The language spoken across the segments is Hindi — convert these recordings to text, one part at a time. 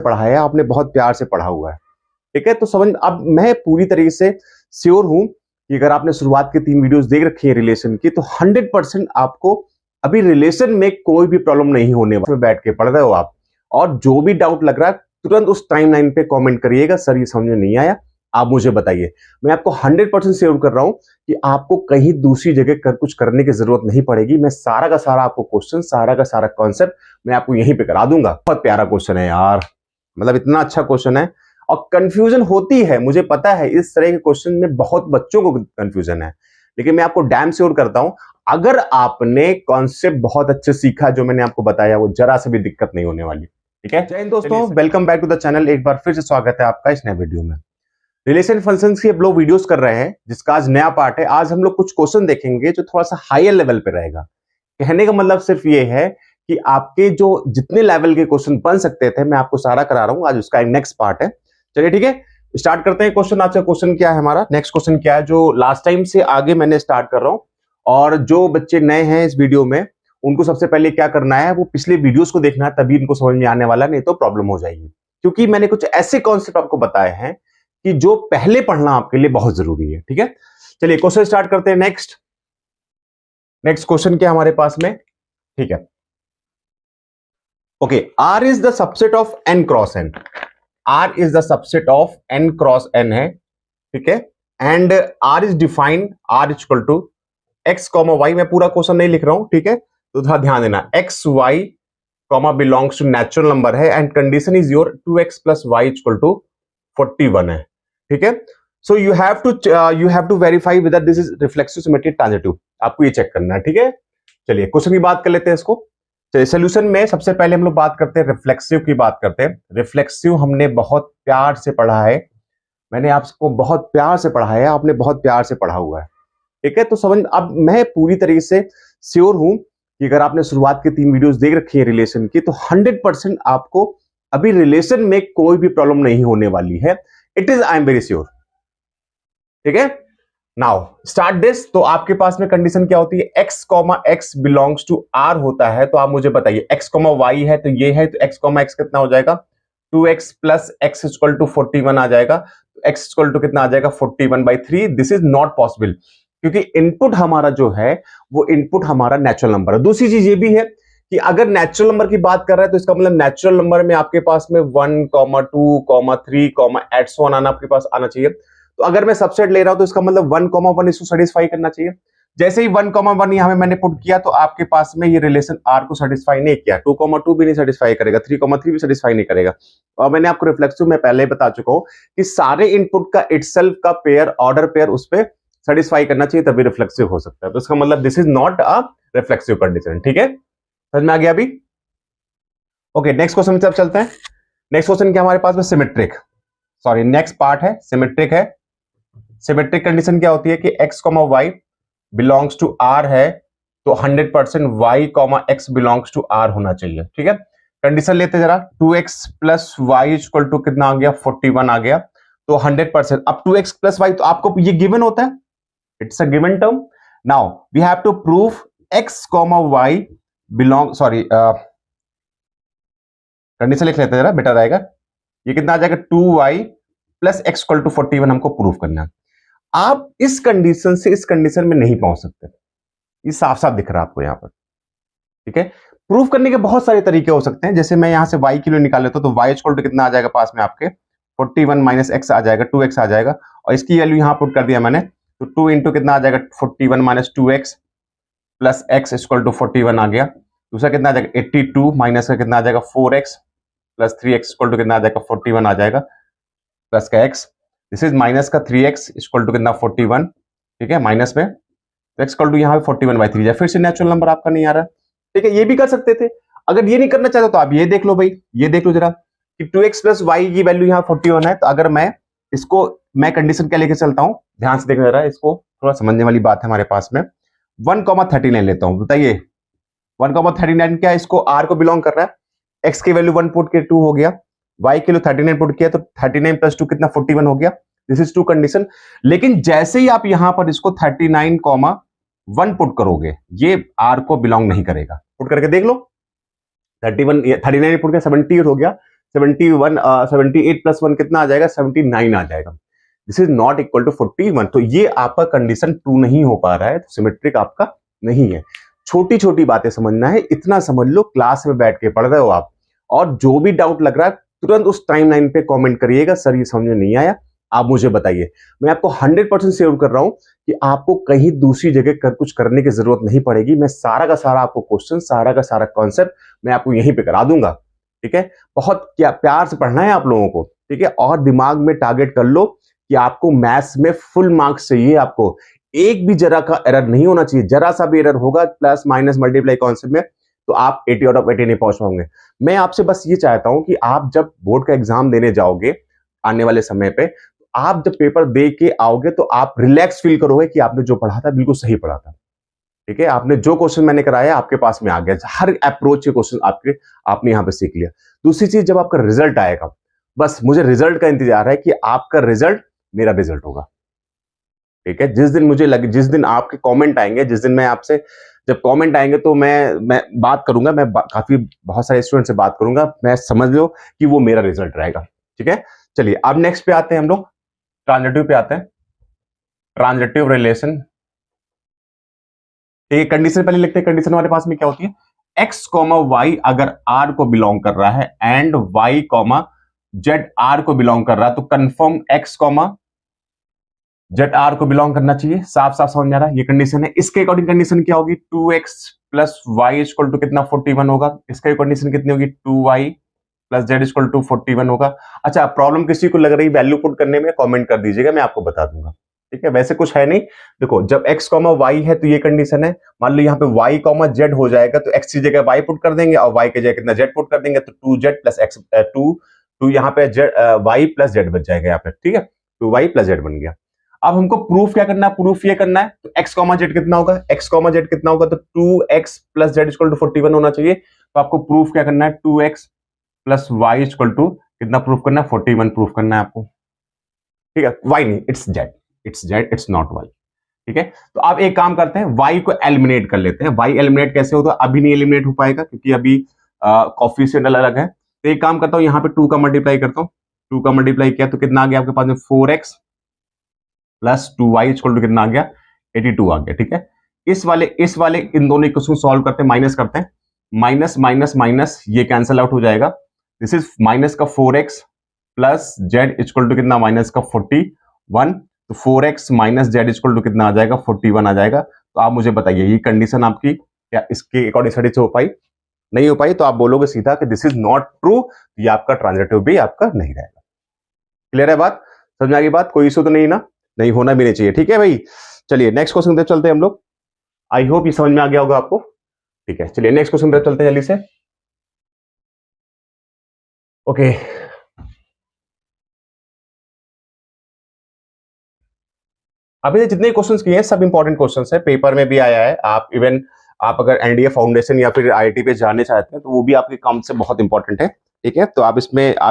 पढ़ाया आपने बहुत प्यार से पढ़ा हुआ है, ठीक है। तो समझ, अब मैं पूरी तरीके से श्योर हूं कि अगर आपने शुरुआत के 3 वीडियोस देख रखी है रिलेशन की, तो 100% आपको अभी रिलेशन में कोई भी प्रॉब्लम नहीं होने वाली। बैठ के पढ़ रहे हो आप, और जो भी डाउट लग रहा है तुरंत उस टाइमलाइन पे कमेंट करिएगा, सर ये समझ में नहीं आया, आप मुझे बताइए। मैं आपको 100% श्योर कर रहा हूं कि आपको कहीं दूसरी जगह कुछ करने की जरूरत नहीं पड़ेगी। मैं सारा का सारा आपको क्वेश्चन, सारा का सारा कॉन्सेप्ट मैं आपको यहीं पे करा दूंगा। बहुत प्यारा क्वेश्चन है यार, मतलब इतना अच्छा क्वेश्चन है। और कंफ्यूजन होती है, मुझे पता है, इस तरह के क्वेश्चन में बहुत बच्चों को कंफ्यूजन है, लेकिन मैं आपको डैम श्योर करता हूं, अगर आपने कॉन्सेप्ट बहुत अच्छे सीखा, जो मैंने आपको बताया, वो जरा से भी दिक्कत नहीं होने वाली, ठीक है। जय हिंद दोस्तों, welcome back to the channel. एक बार फिर से स्वागत है आपका इस नए वीडियो में। रिलेशन फंक्शंस की हम लोग वीडियोस कर रहे हैं, जिसका आज नया पार्ट है। आज हम लोग कुछ क्वेश्चन देखेंगे जो थोड़ा सा हायर लेवल पे रहेगा। कहने का मतलब सिर्फ ये है कि आपके जो जितने लेवल के क्वेश्चन बन सकते थे, मैं आपको सारा करा रहा हूं। आज उसका एक नेक्स्ट पार्ट है। चलिए ठीक है, स्टार्ट करते हैं क्वेश्चन। आज का क्वेश्चन क्या है हमारा, नेक्स्ट क्वेश्चन क्या है, जो लास्ट टाइम से आगे मैंने स्टार्ट कर रहा हूं। और जो बच्चे नए हैं इस वीडियो में, उनको सबसे पहले क्या करना है, वो पिछले वीडियोस को देखना है, तभी इनको समझ में आने वाला, नहीं तो प्रॉब्लम हो जाएगी। क्योंकि मैंने कुछ ऐसे कॉन्सेप्ट आपको बताए हैं कि जो पहले पढ़ना आपके लिए बहुत जरूरी है, ठीक है। चलिए क्वेश्चन स्टार्ट करते हैं। नेक्स्ट क्वेश्चन क्या हमारे पास में, ठीक है। Okay, R is the subset of N cross N। R is the subset of N cross N है, ठीक है। And R is defined, R equal to X comma Y। मैं पूरा क्वेश्चन नहीं लिख रहा हूं, ठीक है, तो थोड़ा ध्यान देना। X Y comma belongs to natural number है, and condition is your 2x plus y equal to 41 है, ठीक है। So you have to verify whether this is reflexive, symmetric, transitive. आपको ये चेक करना है, ठीक है। चलिए क्वेश्चन की बात कर लेते हैं इसको। चलिए सोल्यूशन में सबसे पहले हम लोग बात करते हैं रिफ्लेक्सिव की बात करते हैं। रिफ्लेक्सिव हमने बहुत प्यार से पढ़ा है, मैंने आपको बहुत प्यार से पढ़ाया, आपने बहुत प्यार से पढ़ा हुआ है, ठीक है। तो समझ, अब मैं पूरी तरीके से श्योर हूं कि अगर आपने शुरुआत के 3 वीडियोस देख रखी है रिलेशन की, तो 100% आपको अभी रिलेशन में कोई भी प्रॉब्लम नहीं होने वाली है। It is, I am very sure, ठीक है। Now start this. तो आपके पास में कंडीशन क्या होती है, x comma x belongs to r होता है। तो आप मुझे बताइए, x कॉमा y है तो ये है, तो x कॉमा x कितना हो जाएगा, 2x plus x equal to 41 आ जाएगा। x इक्वल टू कितना आ जाएगा, 41/3। दिस इज नॉट पॉसिबल, क्योंकि इनपुट हमारा जो है वो इनपुट हमारा नेचुरल नंबर है। दूसरी चीज ये भी है कि अगर नेचुरल नंबर की बात कर रहा है, तो इसका मतलब नेचुरल नंबर में आपके पास में 1, 2, 3, एट सो ऑन आपके पास आना चाहिए। तो अगर मैं सबसेट ले रहा हूं, तो इसका मतलब 1, 1 इसको सेटिस्फाई करना चाहिए। जैसे ही 1, 1 यहां पे मैंने पुट किया, तो आपके पास में ये रिलेशन R को सेटिस्फाई नहीं किया। 2, 2 भी नहीं सेटिस्फाई करेगा, 3, 3 भी सेटिस्फाई नहीं करेगा। और मैंने आपको रिफ्लेक्सिव में पहले ही बता चुका हूं कि सारे इनपुट का इटसेल्फ का पेयर, ऑर्डर पेयर उस पर सेटिस्फाई करना चाहिए, तभी रिफ्लेक्सिव हो सकता है। तो इसका मतलब this is not a reflexive condition, ठीक है। समझ में आ गया अभी? ओके, नेक्स्ट क्वेश्चन में चलते हैं। नेक्स्ट क्वेश्चन क्या हमारे पास में, सिमेट्रिक, सॉरी नेक्स्ट पार्ट है, सिमेट्रिक है। सिमेट्रिक कंडीशन क्या होती है कि x comma y belongs to r है, तो 100% y comma x belongs to r होना चाहिए, ठीक है। कंडीशन लेते जरा, 2x plus y equal to कितना आ गया, 41 आ गया। तो 100%, अब 2x प्लस y, तो आपको ये गिवन होता है, it's a given term. Now we have to prove x comma y belong, sorry condition लिख लेते जरा, बेटर रहेगा। ये कितना आ जाएगा, 2y plus x equal to 41 हमको प्रूव करना है। आप इस कंडीशन से इस कंडीशन में नहीं पहुंच सकते, ये साफ साफ दिख रहा है आपको यहां पर, ठीक है। प्रूफ करने के बहुत सारे तरीके हो सकते हैं। जैसे मैं यहां से y किलो निकाल लेता हूं, तो y इक्वल टू कितना आ जाएगा पास में आपके, 41 माइनस x आ जाएगा, 2x आ जाएगा। और इसकी वैल्यू यहां पुट कर दिया मैंने, तो 2 इंटू कितना आ जाएगा, 41 minus 2x plus x equal to 41 आ गया। दूसरा कितना आ जाएगा, 82 माइनस का कितना आ जाएगा, 4x plus 3x equal to कितना आ जाएगा, 41 आ जाएगा, प्लस का x, दिस इज माइनस का 3x इक्वल टू कितना, 41, ठीक है, माइनस में, तो x इक्वल टू यहाँ पे 41/3 है। फिर से नेचुरल नंबर आपका नहीं आ रहा, ठीक है। ये भी कर सकते थे। अगर ये नहीं करना चाहते तो आप ये देख लो भाई, ये देख लो जरा कि 2x प्लस y की वैल्यू यहाँ 41 है। तो अगर मैं इसको, मैं कंडीशन क्या लेके चलता हूँ, ध्यान से देखना जरा, इसको थोड़ा समझने वाली बात है हमारे पास में। 1,39 लेता हूँ, बताइए 1,39 क्या है, इसको r को बिलोंग कर रहा है। x की वैल्यू 1 पुट के 2 हो गया, y के लिए 39 पुट किया, तो 39 प्लस 2 कितना, 41 हो गया। This is 2 condition. लेकिन जैसे ही आप यहां पर इसको 39,1 पुट करोगे, ये r को बिलोंग नहीं करेगा। पुट करके देख लो, 39 पुट के 78 हो गया, 71 78 प्लस 1 कितना आ जाएगा, 79 आ जाएगा। This is not equal to 41। तो ये आपका कंडीशन ट्रू नहीं हो पा रहा है, तो सिमेट्रिक आपका नहीं है। छोटी छोटी बातें समझना है, इतना समझ लो, क्लास में बैठ के पढ़ रहे हो आप, और जो भी डाउट लग रहा है तुरंत उस टाइमलाइन पे कमेंट करिएगा, सर ये समझ में नहीं आया, आप मुझे बताइए। मैं आपको 100% श्योर कर रहा हूं कि आपको कहीं दूसरी जगह कुछ करने की जरूरत नहीं पड़ेगी। मैं सारा का सारा आपको क्वेश्चन, सारा का सारा कॉन्सेप्ट मैं आपको यहीं पे करा दूंगा। ठीक है, बहुत क्या प्यार से पढ़ना है आप लोगों को। ठीक है, और दिमाग में टारगेट कर लो कि आपको मैथ्स में फुल मार्क्स चाहिए। आपको एक भी जरा का एरर नहीं होना चाहिए। जरा सा भी एरर होगा प्लस माइनस मल्टीप्लाई कॉन्सेप्ट में, तो आप 80 आउट ऑफ 80 नहीं पहुंच पाओगे। मैं आपसे बस ये चाहता हूं कि आप जब बोर्ड का एग्जाम देने जाओगे आने वाले समय पे, आप जब पेपर दे के आओगे तो आप रिलैक्स फील करोगे कि आपने जो पढ़ा था बिल्कुल सही पढ़ा था। ठीक है, आपने जो क्वेश्चन मैंने कराया आपके पास में आ गया, हर अप्रोच के क्वेश्चन आपने यहां पे सीख लिया। दूसरी चीज, जब आपका रिजल्ट आएगा, बस मुझे रिजल्ट का इंतजार है कि आपका रिजल्ट मेरा रिजल्ट होगा। ठीक है, जिस दिन मुझे लगे, जिस दिन आपके कमेंट आएंगे, जिस दिन मैं आपसे जब कमेंट आएंगे तो मैं बात करूंगा, काफी बहुत सारे स्टूडेंट से बात करूंगा, मैं समझ लो कि वो मेरा रिजल्ट रहेगा। ठीक है, चलिए अब नेक्स्ट पे आते हैं, हम लोग ट्रांजिटिव पे आते हैं। ट्रांजिटिव रिलेशन, ठीक है, कंडीशन पहले लिखते हैं। कंडीशन हमारे पास में क्या होती है, x, y अगर r को बिलोंग कर रहा है एंड y, z r को बिलोंग कर रहा है, तो कंफर्म x, z r को बिलोंग करना चाहिए। साफ साफ समझ में आ रहा है, ये कंडीशन है। इसके अकॉर्डिंग कंडीशन क्या होगी, 2x plus y equal to कितना, 41 होगा। इसका कंडीशन कितनी होगी, 2y plus z equal to 41 होगा। अच्छा, प्रॉब्लम किसी को लग रही वैल्यू पुट करने में, कमेंट कर दीजिएगा, मैं आपको बता दूंगा। ठीक है, वैसे कुछ है नहीं। देखो, जब x, y है तो ये कंडीशन है। मान लो यहाँ पे y, z हो जाएगा, तो x की जगह y पुट कर देंगे और y की जगह कितना z पुट कर देंगे, तो 2z प्लस x, 2 यहाँ पे y प्लस z बच जाएगा यहाँ पे। ठीक है, 2y प्लस z बन गया। अब हमको प्रूफ क्या करना है, प्रूफ ये करना है, तो x, z कितना होगा, x, z कितना होगा, तो 2x plus z equal to 41 होना चाहिए। तो आपको प्रूफ क्या करना है, 2x plus y equal to कितना प्रूफ करना है, 41 प्रूफ करना है आपको। ठीक है, y नहीं, it's z, it's not y। ठीक है, तो आप एक काम करते हैं, y को एलिमिनेट कर लेते हैं। y एलिमिनेट कैसे होगा, अभी नहीं एलिमिनेट हो पाएगा क्योंकि अभी कोफिशिएंट अलग है। तो एक काम करता हूं, यहाँ पे 2 का मल्टीप्लाई करता हूं। 2 का मल्टीप्लाई किया तो कितना आ गया आपके पास में, 4x plus 2y equal to कितना आ गया, 82 आ गया। ठीक है, इस वाले इन दोनों इक्वेशन सॉल्व करते हैं, माइनस करते हैं। माइनस माइनस माइनस ये कैंसिल आउट हो जाएगा। दिस इज माइनस का 4x plus z equal to कितना, माइनस का 41। तो 4x minus Z equal to कितना आ जाएगा, 41 आ जाएगा। तो आप मुझे बताइए ये कंडीशन आपकी क्या इसके अकॉर्डिंग स्टडी से हो पाई, नहीं हो पाई, तो आप बोलोगे सीधा कि दिस इज नॉट ट्रू, ये आपका ट्रांजिटिव भी आपका नहीं रहेगा। क्लियर है बात, समझ में आ गई बात, कोई इशू तो नहीं ना, नहीं होना भी नहीं चाहिए। ठीक है भाई, चलिए नेक्स्ट क्वेश्चन पे चलते हैं हम लोग। आई होप ये समझ में आ गया होगा आपको। ठीक है, चलिए नेक्स्ट क्वेश्चन पे चलते हैं जल्दी से। ओके, अभी जितने क्वेश्चंस किए हैं सब इंपॉर्टेंट क्वेश्चंस है, पेपर में भी आया है। आप इवन आप अगर एनडीए फाउंडेशन या फिर आईआईटी पे जाने चाहते हैं तो वो भी आपके काम से बहुत इंपॉर्टेंट है। ठीक है, तो आप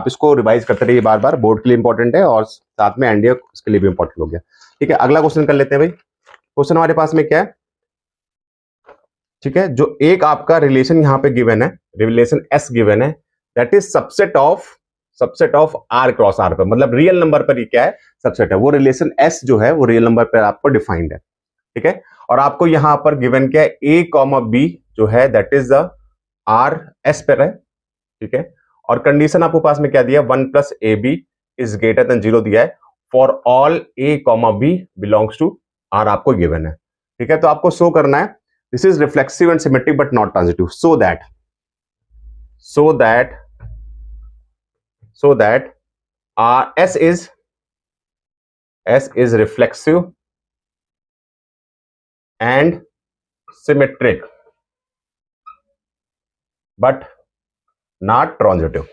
इसको रिवाइज करते रहिए बार बार, बोर्ड के लिए इंपॉर्टेंट है और साथ में एनडीए उसके लिए भी इंपॉर्टेंट हो गया। ठीक है, अगला क्वेश्चन कर लेते हैं भाई। क्वेश्चन हमारे पास में क्या है, ठीक है, जो एक आपका रिलेशन यहाँ पे गिवन है, रिलेशन एस गिवन है, that is subset of R cross R पर, मतलब रियल नंबर पर ये क्या है, सबसेट है। वो रिलेशन एस जो है वो रियल नंबर पर आपको डिफाइंड है। ठीक है, और आपको यहां पर गिवन क्या है, ए कॉमा बी जो है that is the R S पर है। ठीक है, और कंडीशन आपको पास में क्या दिया, 1 plus A B is greater than 0 दिया है for all A comma B belongs to R, आपको गिवन है। ठीक है, तो आपको शो करना है this is reflexive and symmetric but not transitive, so that S is reflexive and symmetric but not transitive।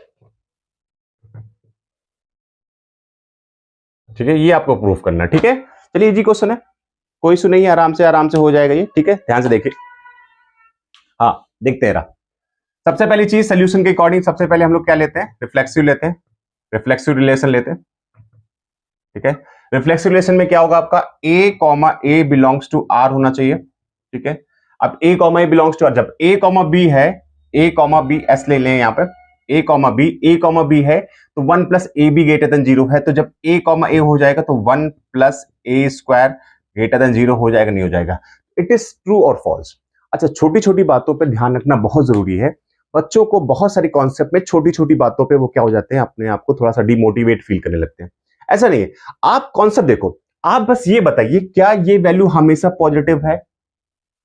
ठीक है, ये आपको प्रूफ करना है। ठीक है, चलिए इजी क्वेश्चन है, कोई इशू नहीं है, आराम से हो जाएगा ये। ठीक है, ध्यान से देखिए। हाँ, देखते हैं रहा। सबसे पहली चीज सोल्यूशन के अकॉर्डिंग सबसे पहले हम लोग क्या लेते हैं, रिफ्लेक्सिव लेते हैं, रिफ्लेक्सिव रिलेशन लेते हैं। ठीक है, रिफ्लेक्सिव रिलेशन में क्या होगा आपका, a comma A belongs to R होना चाहिए। ठीक है, अब a comma A belongs to R, जब a कॉमा बी है, a कॉमा बी एस ले लें यहाँ पे। ए कॉमा बी है तो 1 plus A B greater than 0 है, तो जब ए कॉमा ए हो जाएगा तो 1 प्लस ए स्क्वायर ग्रेटर देन 0 हो जाएगा, नहीं हो जाएगा? इट इज ट्रू और फॉल्स। अच्छा, छोटी छोटी बातों पे ध्यान रखना बहुत जरूरी है। बच्चों को बहुत सारी कॉन्सेप्ट में छोटी छोटी बातों पे वो क्या हो जाते हैं, अपने आप को थोड़ा सा डिमोटिवेट फील करने लगते हैं। ऐसा नहीं है, आप कॉन्सेप्ट देखो, आप बस ये बताइए क्या ये वैल्यू हमेशा पॉजिटिव है?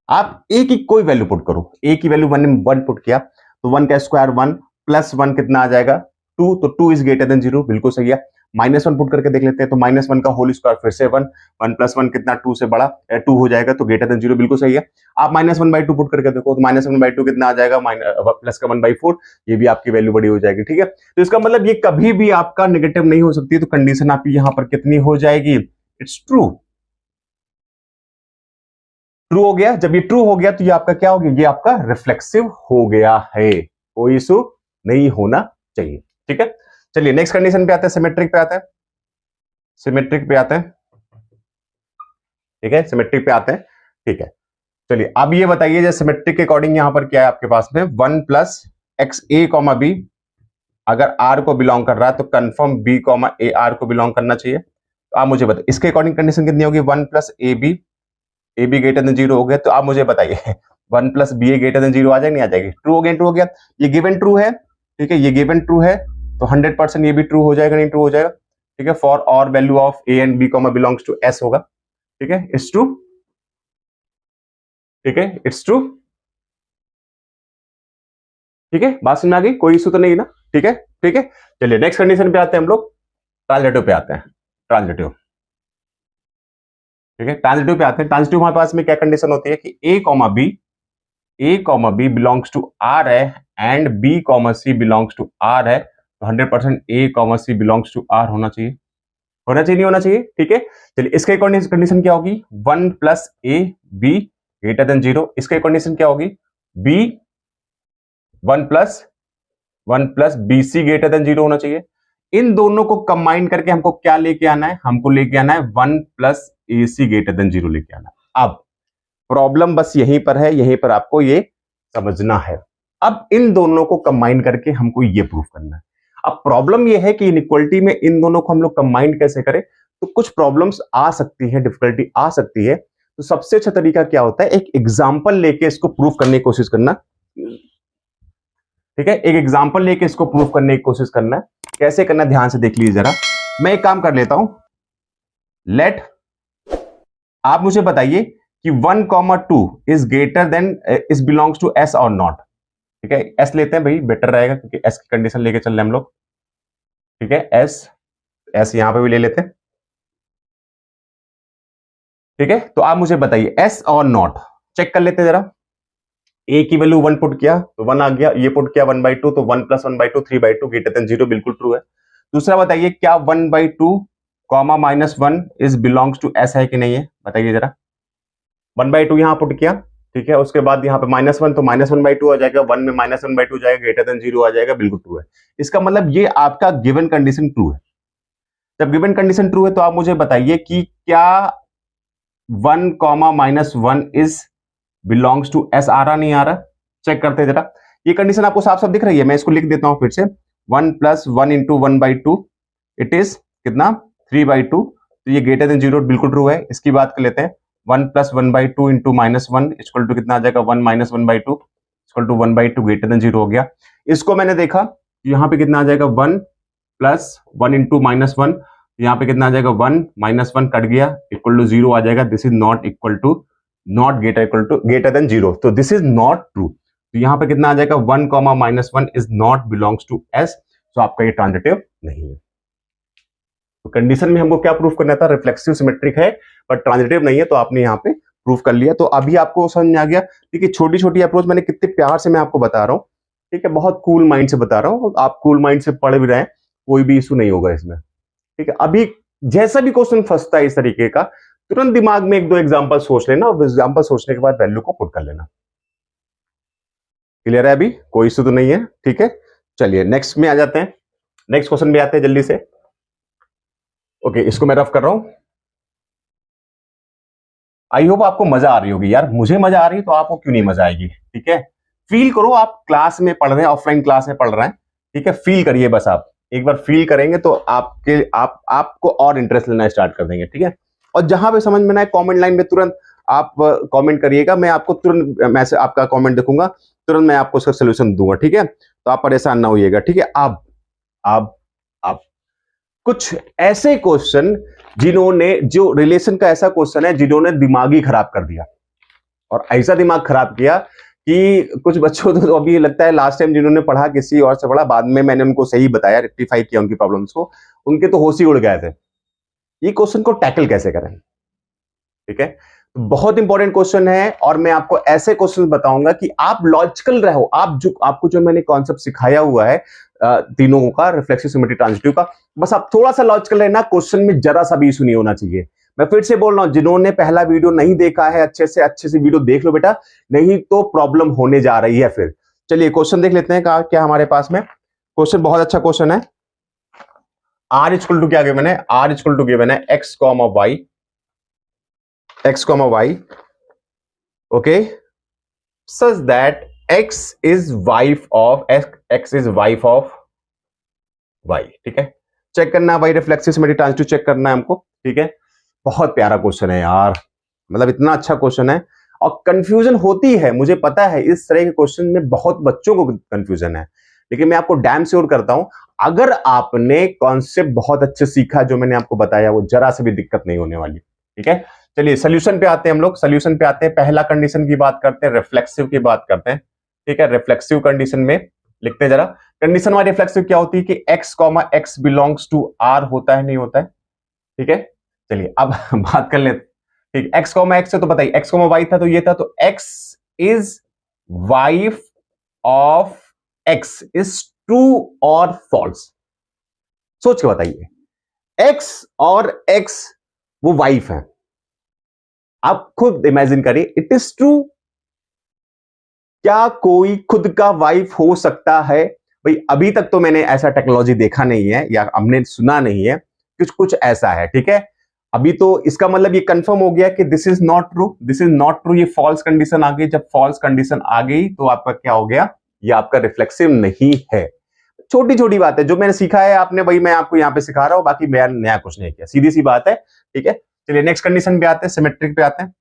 आप ए की कोई वैल्यू पुट करो, ए की वैल्यू 1 पुट किया तो 1 का स्क्वायर 1 प्लस 1 कितना आ जाएगा 2, तो 2 इज ग्रेटर देन 0, बिल्कुल सही है। -1 पुट करके देख लेते हैं, तो -1 का होल स्क्वायर फिर से 1 प्लस 1 कितना 2 से बड़ा 2 हो जाएगा, तो ग्रेटर देन 0, बिल्कुल सही है। आप -1/2 पुट करके देखो तो -1/2 कितना आ जाएगा, प्लस का 1/4, ये भी आपकी वैल्यू बड़ी हो जाएगी, ठीक है। तो इसका मतलब ये कभी भी आपका नेगेटिव नहीं हो सकती, तो कंडीशन आपकी यहां पर कितनी हो जाएगी, इट्स ट्रू। ट्रू हो गया। जब ये ट्रू हो गया तो ये आपका क्या हो गया, ये आपका रिफ्लेक्सिव हो गया है, कोई इशू नहीं होना चाहिए, ठीक है। चलिए नेक्स्ट कंडीशन पे आते हैं, सिमेट्रिक पे आते हैं, सिमेट्रिक पे आते हैं, ठीक है, सिमेट्रिक पे आते हैं, ठीक है। चलिए अब ये बताइए, जैसे सिमेट्रिक के अकॉर्डिंग यहां पर क्या है आपके पास में, 1 plus x A comma B अगर आर को बिलोंग कर रहा है तो confirm B comma A R को बिलोंग करना चाहिए। तो आप मुझे बताइए इसके अकॉर्डिंग कंडीशन कितनी होगी, 1 plus A B greater than 0 हो गया, तो आप मुझे बताइए 1 प्लस बी ए ग्रेटर देन 0 आ जाएगी, नहीं आ जाएगी? ट्रू हो गया, ट्रू हो गया, ये गिवन ट्रू है, ठीक है, ये गिवन ट्रू है, तो 100% ये भी ट्रू हो जाएगा, नहीं ट्रू हो जाएगा, ठीक है। फॉर और value of A and B comma belongs to S होगा, ठीक है, इट्स ट्रू, ठीक है, इट्स ट्रू, ठीक है, बात समझ में आ गई, कोई इशू तो नहीं ना, ठीक है, ठीक है। चलिए नेक्स्ट कंडीशन पे आते हैं हम लोग, ट्रांजिटिव पे आते हैं, ट्रांजिटिव, ठीक है, ट्रांजिटिव पे आते हैं। ट्रांजिटिव हमारे पास में क्या कंडीशन होती है कि A comma B belongs to R है and B comma C belongs to R है, तो 100% A comma C belongs to R होना चाहिए, होना चाहिए, नहीं होना चाहिए, ठीक है। चलिए इसके कंडीशन क्या होगी, 1 plus A B greater than 0, इसके कंडीशन क्या होगी, B 1 plus B C greater than 0 होना चाहिए। इन दोनों को कंबाइन करके हमको क्या लेके आना है, हमको लेके आना है 1 प्लस ए सी ग्रेटर देन 0 लेके आना है। अब प्रॉब्लम बस यहीं पर है, यहीं पर आपको ये समझना है। अब इन दोनों को कंबाइन करके हमको ये प्रूफ करना है। अब प्रॉब्लम ये है कि इनइक्वालिटी में इन दोनों को हम लोग कंबाइन कैसे करें, तो कुछ प्रॉब्लम्स आ सकती है, डिफिकल्टी आ सकती है। तो सबसे अच्छा तरीका क्या होता है, एक एग्जाम्पल लेके इसको प्रूफ करने की कोशिश करना, ठीक है, एक एग्जाम्पल लेके इसको प्रूफ करने की कोशिश करना है। कैसे करना, ध्यान से देख लीजिए जरा। मैं एक काम कर लेता हूं, लेट आप मुझे बताइए कि 1,2 is greater than is belongs to S और नॉट, ठीक है, एस लेते हैं भाई, बेटर रहेगा क्योंकि एस की कंडीशन लेके चल रहे हैं हम लोग, ठीक है, एस यहां पे भी ले लेते हैं, ठीक है। तो आप मुझे बताइए एस और नॉट चेक कर लेते हैं जरा। ए की वैल्यू 1 पुट किया तो 1 आ गया, ये पुट किया 1/2 तो 1 प्लस 1/2 3/2 ग्रेटर देन 0, बिल्कुल ट्रू है। दूसरा बताइए क्या 1/2 comma -1 is belongs to S है कि नहीं है, बताइए जरा। 1/2 यहां पुट किया, ठीक है, उसके बाद यहाँ पे -1 तो -1/2 आ जाएगा, 1 में -1/2 जाएगा, ग्रेटर देन 0 आ जाएगा, बिल्कुल ट्रू है। इसका मतलब ये आपका गिवन कंडीशन ट्रू है। जब गिवन कंडीशन ट्रू है तो आप मुझे बताइए कि क्या 1 comma -1 is belongs to S, आ रहा नहीं आ रहा, चेक करते हैं जरा। ये कंडीशन आपको साफ साफ दिख रही है, मैं इसको लिख देता हूं फिर से, 1 प्लस 1 इंटू 1/2 इट इज कितना 3/2, तो ये ग्रेटर देन 0 बिल्कुल ट्रू है। इसकी बात कर लेते हैं, 1 प्लस 1/2 इंटू -1 इक्वल टू कितना आ जाएगा, 1 minus 1/2 equal to 1/2 greater than 0 हो गया। इसको मैंने देखा यहाँ पे कितना आ जाएगा, 1 प्लस 1 इंटू -1, यहाँ पे कितना आ जाएगा, 1 -1 कट गया, इक्वल टू 0 आ जाएगा। This is not equal to not greater than 0, तो दिस इज नॉट ट्रू। तो यहाँ पे कितना आ जाएगा, 1 comma -1 is not belongs to S, तो आपका ये ट्रांजिटिव नहीं है। तो कंडीशन में हमको क्या प्रूफ करना था, रिफ्लेक्सिव सिमेट्रिक है बट ट्रांजिटिव नहीं है, तो आपने यहाँ पे प्रूफ कर लिया। तो अभी आपको समझ में आ गया, ठीक है, छोटी छोटी अप्रोच मैंने कितने प्यार से मैं आपको बता रहा हूँ, ठीक है, बहुत कूल माइंड से बता रहा हूँ, आप कूल माइंड से पढ़ भी रहे हैं, कोई भी इशू नहीं होगा इसमें, ठीक है। अभी जैसा भी क्वेश्चन फंसता है इस तरीके का, तुरंत दिमाग में 1-2 एग्जाम्पल सोच लेना और एग्जाम्पल सोचने के बाद वैल्यू को पुट कर लेना। क्लियर है, अभी कोई इशू तो नहीं है, ठीक है। चलिए नेक्स्ट में आ जाते हैं, नेक्स्ट क्वेश्चन में आते हैं जल्दी से। ओके, इसको मैं रफ कर रहा हूं। आई होप आपको मजा आ रही होगी यार, मुझे मजा आ रही है तो आपको क्यों नहीं मजा आएगी, ठीक है। फील करो आप क्लास में पढ़ रहे हैं, ऑफलाइन क्लास में पढ़ रहे हैं, ठीक है, फील करिए बस, आप एक बार फील करेंगे तो आपको और इंटरेस्ट लेना स्टार्ट कर देंगे। ठीक है, और जहां पे समझ में ना आए कमेंट लाइन में तुरंत आप कमेंट करिएगा, मैं आपको तुरंत मैसेज आपका कमेंट देखूंगा, तुरंत मैं आपको उसका सोल्यूशन दूंगा। ठीक है, तो आप परेशान ना होइएगा। ठीक है, अब कुछ ऐसे क्वेश्चन जिन्होंने, जो रिलेशन का ऐसा क्वेश्चन है जिन्होंने दिमाग ही खराब कर दिया, और ऐसा दिमाग खराब किया कि कुछ बच्चों तो अभी लगता है लास्ट टाइम जिन्होंने पढ़ा किसी और से पढ़ा, बाद में मैंने उनको सही बताया, रेक्टिफाई किया उनकी प्रॉब्लम्स को, उनके तो होश ही उड़ गए थे। ये क्वेश्चन को टैकल कैसे करें? ठीक है, बहुत इंपॉर्टेंट क्वेश्चन है, और मैं आपको ऐसे क्वेश्चन बताऊंगा कि आप लॉजिकल रहो। आपको जो मैंने कॉन्सेप्ट सिखाया हुआ है तीनों का, रिफ्लेक्सिव, सिमेट्रिक, ट्रांजिटिव का, बस आप थोड़ा सा लॉजिकल रहना, क्वेश्चन में जरा सा भी इशू नहीं होना चाहिए। मैं फिर से बोल रहा हूं, जिन्होंने पहला वीडियो नहीं देखा है अच्छे से वीडियो देख लो बेटा, नहीं तो प्रॉब्लम होने जा रही है फिर। चलिए क्वेश्चन देख लेते हैं क्या हमारे पास में। क्वेश्चन बहुत अच्छा क्वेश्चन है। आर इक्वल टू क्या गिवन है? आर इक्वल टू गिवन है X comma Y, okay, such that x is wife of y। ठीक है, चेक करना भाई, रिफ्लेक्सिव, सिमेट्रिक, ट्रांजिटिव चेक करना है हमको। ठीक है, बहुत प्यारा क्वेश्चन है यार, मतलब इतना अच्छा क्वेश्चन है, और कंफ्यूजन होती है, मुझे पता है इस तरह के क्वेश्चन में बहुत बच्चों को कंफ्यूजन है, लेकिन मैं आपको डैम श्योर करता हूं, अगर आपने कॉन्सेप्ट बहुत अच्छे सीखा, जो मैंने आपको बताया, वो जरा से भी दिक्कत नहीं होने वाली। ठीक है, चलिए सोल्यूशन पे आते हैं, हम लोग सोल्यूशन पे आते हैं। पहला कंडीशन की बात करते हैं, रिफ्लेक्सिव की बात करते हैं। ठीक है, रिफ्लेक्सिव कंडीशन में लिखते हैं जरा, कंडीशन वाली रिफ्लेक्सिव क्या होती है कि x, x belongs to r होता है, नहीं होता है? ठीक है, चलिए अब बात कर लेते। ठीक, x, x है तो बताइए, x, y था तो ये था, तो x is wife of x is true और फॉल्स? सोच के बताइए, x और x वो वाइफ है, आप खुद इमेजिन करिए, इट इज ट्रू। क्या कोई खुद का वाइफ हो सकता है? भाई अभी तक तो मैंने ऐसा टेक्नोलॉजी देखा नहीं है, या हमने सुना नहीं है, कुछ ऐसा है। ठीक है, अभी तो इसका मतलब ये कंफर्म हो गया कि this is not true, this is not true, ये फॉल्स कंडीशन आ गई। जब फॉल्स कंडीशन आ गई तो आपका क्या हो गया? ये आपका रिफ्लेक्सिव नहीं है। छोटी छोटी बात है जो मैंने सीखा है आपने, वही मैं आपको यहां पे सिखा रहा हूं, बाकी मैं नया कुछ नहीं किया, सीधी सी बात है। ठीक है, चलिए नेक्स्ट कंडीशन पे आते हैं, सिमेट्रिक पे आते हैं।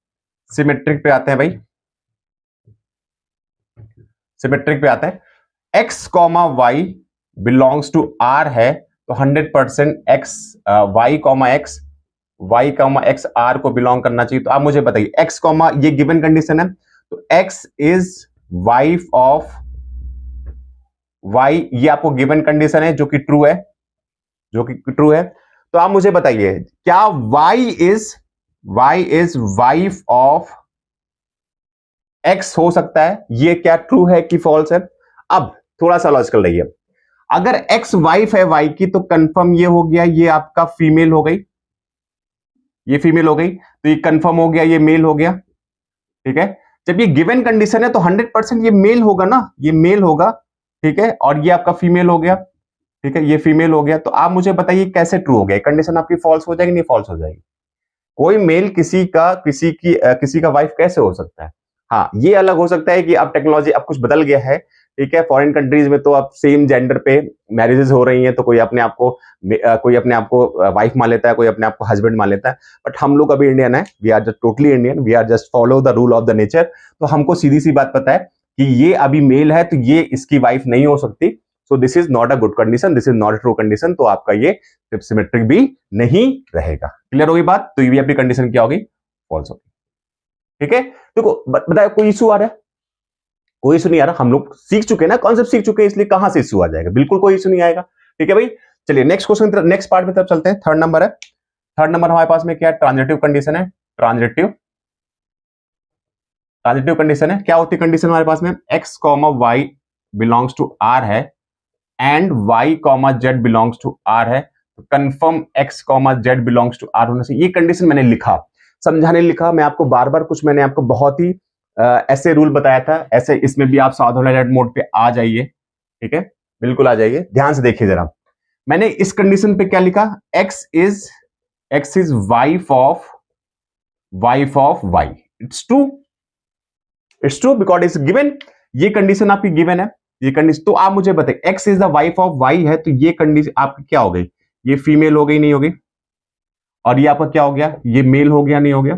सिमेट्रिक पे आते हैं भाई, सिमेट्रिक पे आते हैं। x, y belongs to r है, तो 100% x, y, x r को बिलोंग करना चाहिए। तो आप मुझे बताइए, x, ये गिवन कंडीशन है, तो x is wife of y, ये आपको गिवन कंडीशन है जो कि ट्रू है, तो आप मुझे बताइए, क्या y is wife of x हो सकता है? ये क्या ट्रू है कि फॉल्स है? अब थोड़ा सा लॉजिकल रहिए, अगर x वाइफ है y की, तो कंफर्म ये हो गया, ये आपका फीमेल हो गई, ये फीमेल हो गई, तो ये कंफर्म हो गया, ये मेल हो गया। ठीक है, जब ये गिवन कंडीशन है तो 100% ये मेल होगा ना, ये मेल होगा। ठीक है, और ये आपका फीमेल हो गया। ठीक है, ये फीमेल हो गया, तो आप मुझे बताइए कैसे ट्रू हो गया? कंडीशन आपकी फॉल्स हो जाएगी, नहीं फॉल्स हो जाएगी? कोई मेल किसी का वाइफ कैसे हो सकता है? हाँ, ये अलग हो सकता है कि अब टेक्नोलॉजी अब कुछ बदल गया है। ठीक है, फॉरेन कंट्रीज में तो अब सेम जेंडर पे मैरिजेस हो रही हैं, तो कोई अपने आप को वाइफ मान लेता है, कोई अपने आप को हस्बैंड मान लेता है। बट हम लोग अभी इंडियन है, we are just totally Indian, we are just follow the rule of the nature. तो हमको सीधी सी बात पता है कि ये अभी मेल है, तो ये इसकी वाइफ नहीं हो सकती। So this is not a good condition, this is not a true condition, तो आपका ये सिमेट्रिक भी नहीं रहेगा। क्लियर होगी बात? तो ये भी अपनी कंडीशन क्या होगी? फॉल्स होगी। ठीक है, देखो बताया, कोई इशू आ रहा है? कोई इशू नहीं आ रहा, हम लोग सीख चुके हैं ना, कॉन्सेप्ट सीख चुके हैं, इसलिए कहां से इशू आ जाएगा? बिल्कुल कोई इशू नहीं आएगा। ठीक है भाई, चलिए नेक्स्ट क्वेश्चन, नेक्स्ट पार्ट में तब चलते हैं। थर्ड नंबर है, थर्ड नंबर हमारे पास में क्या है? ट्रांजिटिव कंडीशन है। ट्रांजिटिव कंडीशन है, क्या होती है कंडीशन हमारे पास में? x, y belongs to r है, and y, z belongs to r है, तो confirm x, z belongs to r होने से। ये कंडीशन मैंने लिखा, समझाने लिखा, मैं आपको बार बार कुछ मैंने आपको बहुत ही ऐसे रूल बताया था, ऐसे इसमें भी आप सावधान मोड पे आ जाइए। ठीक है, बिल्कुल आ जाइए, ध्यान से देखिए जरा। मैंने इस कंडीशन पे क्या लिखा? x is wife of y। It's true because it's given, ये कंडीशन आपकी गिवन है। ये कंडीशन, तो आप मुझे बताइए X is the wife of Y है, तो ये कंडीशन आपकी क्या हो गई, ये फीमेल हो गई नहीं होगी, और ये आपका क्या हो गया, ये मेल हो गया नहीं हो गया,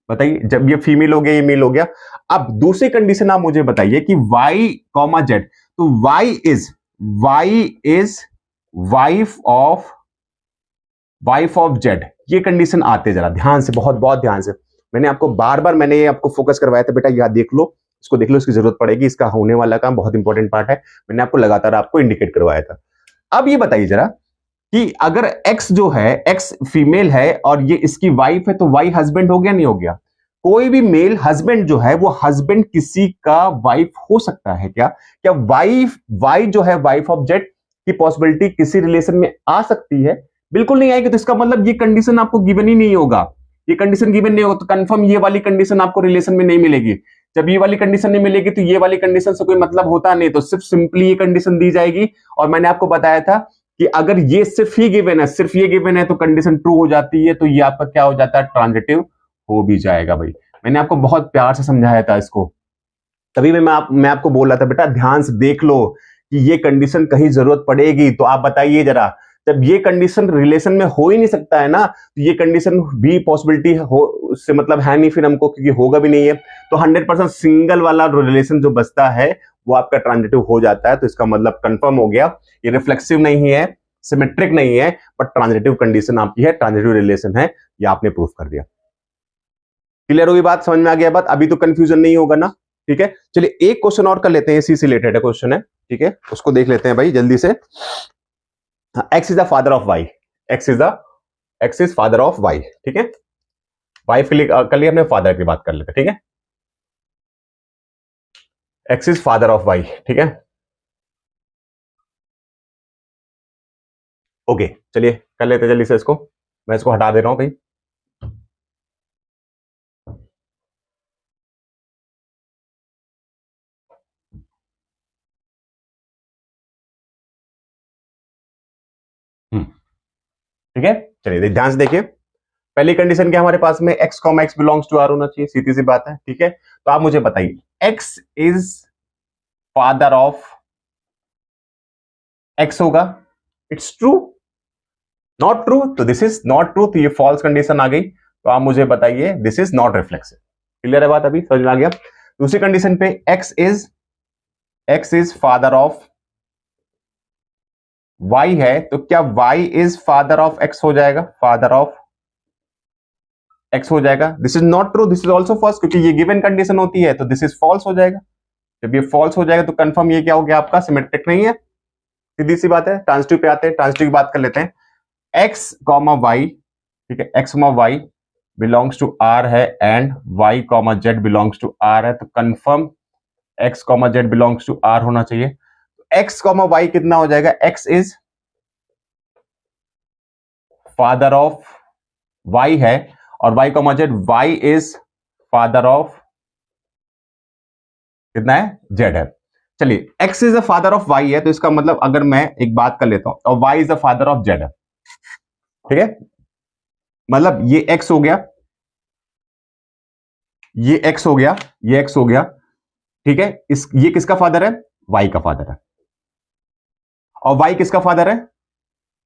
बताइए, जब ये फीमेल हो गया ये मेल हो गया। अब दूसरी कंडीशन आप मुझे बताइए कि y कॉमा जेड, तो y is wife of Z, ये कंडीशन आते जरा ध्यान से, बहुत बहुत ध्यान से, मैंने आपको बार बार मैंने ये आपको फोकस करवाया था बेटा, यह देख लो, इसको देख लो, इसकी जरूरत पड़ेगी, इसका होने वाला काम बहुत इंपॉर्टेंट पार्ट है, मैंने आपको लगातार आपको इंडिकेट करवाया था। अब ये बताइए जरा कि अगर x जो है, x फीमेल है और ये इसकी वाइफ है, तो y हस्बैंड हो गया नहीं हो गया, कोई भी मेल हस्बैंड जो है वो हस्बैंड किसी का वाइफ हो सकता है क्या, क्या वाइफ वाई जो है वाइफ ऑफ जेड की पॉसिबिलिटी किसी रिलेशन में आ सकती है, बिल्कुल नहीं आएगी, तो इसका मतलब ये कंडीशन आपको गिवन ही नहीं होगा, ये कंडीशन गिवन नहीं होगा, तो कंफर्म ये वाली कंडीशन आपको रिलेशन में नहीं मिलेगी, जब ये वाली कंडीशन नहीं मिलेगी तो ये वाली कंडीशन से कोई मतलब होता नहीं, तो सिर्फ सिंपली ये कंडीशन दी जाएगी, और मैंने आपको बताया था कि अगर ये सिर्फ ही गिवन है, सिर्फ ये गिवन है, तो कंडीशन ट्रू हो जाती है, तो ये आपका क्या हो जाता है, ट्रांजिटिव हो भी जाएगा भाई, मैंने आपको बहुत प्यार से समझाया था इसको, तभी मैं आपको बोल रहा था बेटा ध्यान से देख लो कि ये कंडीशन कहीं जरूरत पड़ेगी, तो आप बताइए जरा, जब ये कंडीशन रिलेशन में हो ही नहीं सकता है ना, तो ये कंडीशन भी पॉसिबिलिटी हो उससे मतलब है नहीं फिर हमको, क्योंकि होगा भी नहीं है, तो 100% सिंगल वाला रिलेशन जो बचता है वो आपका ट्रांजिटिव हो जाता है, तो इसका मतलब कंफर्म हो गया, ये रिफ्लेक्सिव नहीं है, सिमेट्रिक नहीं है, बट ट्रांजिटिव कंडीशन आपकी है, ट्रांजिटिव रिलेशन है, ये आपने प्रूफ कर दिया। क्लियर होगी बात, समझ में आ गया बात, अभी तो कंफ्यूजन नहीं होगा ना, ठीक है, चलिए एक क्वेश्चन और कर लेते हैं, इसी से रिलेटेड क्वेश्चन है, ठीक है, उसको देख लेते हैं भाई जल्दी से। X is the father of Y, X is father of Y, ठीक है, वाइफ के लिए कर लिया हमने, फादर की बात कर लेते, ठीक है, X is father of Y, ठीक है, ओके, चलिए कर लेते जल्दी से इसको, मैं इसको हटा दे रहा हूं भाई, ठीक है, चलिए ध्यान से देखिए, पहली कंडीशन क्या हमारे पास में, x comma x belongs to R होना चाहिए, सीधी सी बात है, ठीक है, तो आप मुझे बताइए x is father of x होगा, इट्स ट्रू, नॉट ट्रू, तो दिस इज नॉट ट्रू, तो ये फॉल्स कंडीशन आ गई, तो आप मुझे बताइए this is not reflexive, clear है बात, अभी समझ में आ गया। दूसरी कंडीशन पे x is father of y है, तो क्या y is father of x हो जाएगा, फादर ऑफ x हो जाएगा, this is not true, this is also false, क्योंकि ये गिवन कंडीशन होती है, तो दिस इज फॉल्स हो जाएगा, जब ये फॉल्स हो जाएगा तो कंफर्म ये क्या हो गया आपका, सिमेट्रिक नहीं है, सीधी सी बात है। ट्रांजिटिव पे आते हैं, ट्रांजिटिव की बात कर लेते हैं, x कॉमा वाई, ठीक है, x comma Y belongs to r है, and y comma Z belongs to r है, तो confirm x comma Z belongs to r होना चाहिए, x कॉमा वाई कितना हो जाएगा, x is father of y है, और y comma Z, y is father of कितना है, z है, चलिए x is the father of y है, तो इसका मतलब अगर मैं एक बात कर लेता हूं, और y is the father of z है, ठीक है, मतलब ये x हो गया, ये x हो गया, ये x हो गया, ठीक है, ये किसका फादर है, y का फादर है, और y किसका फादर है,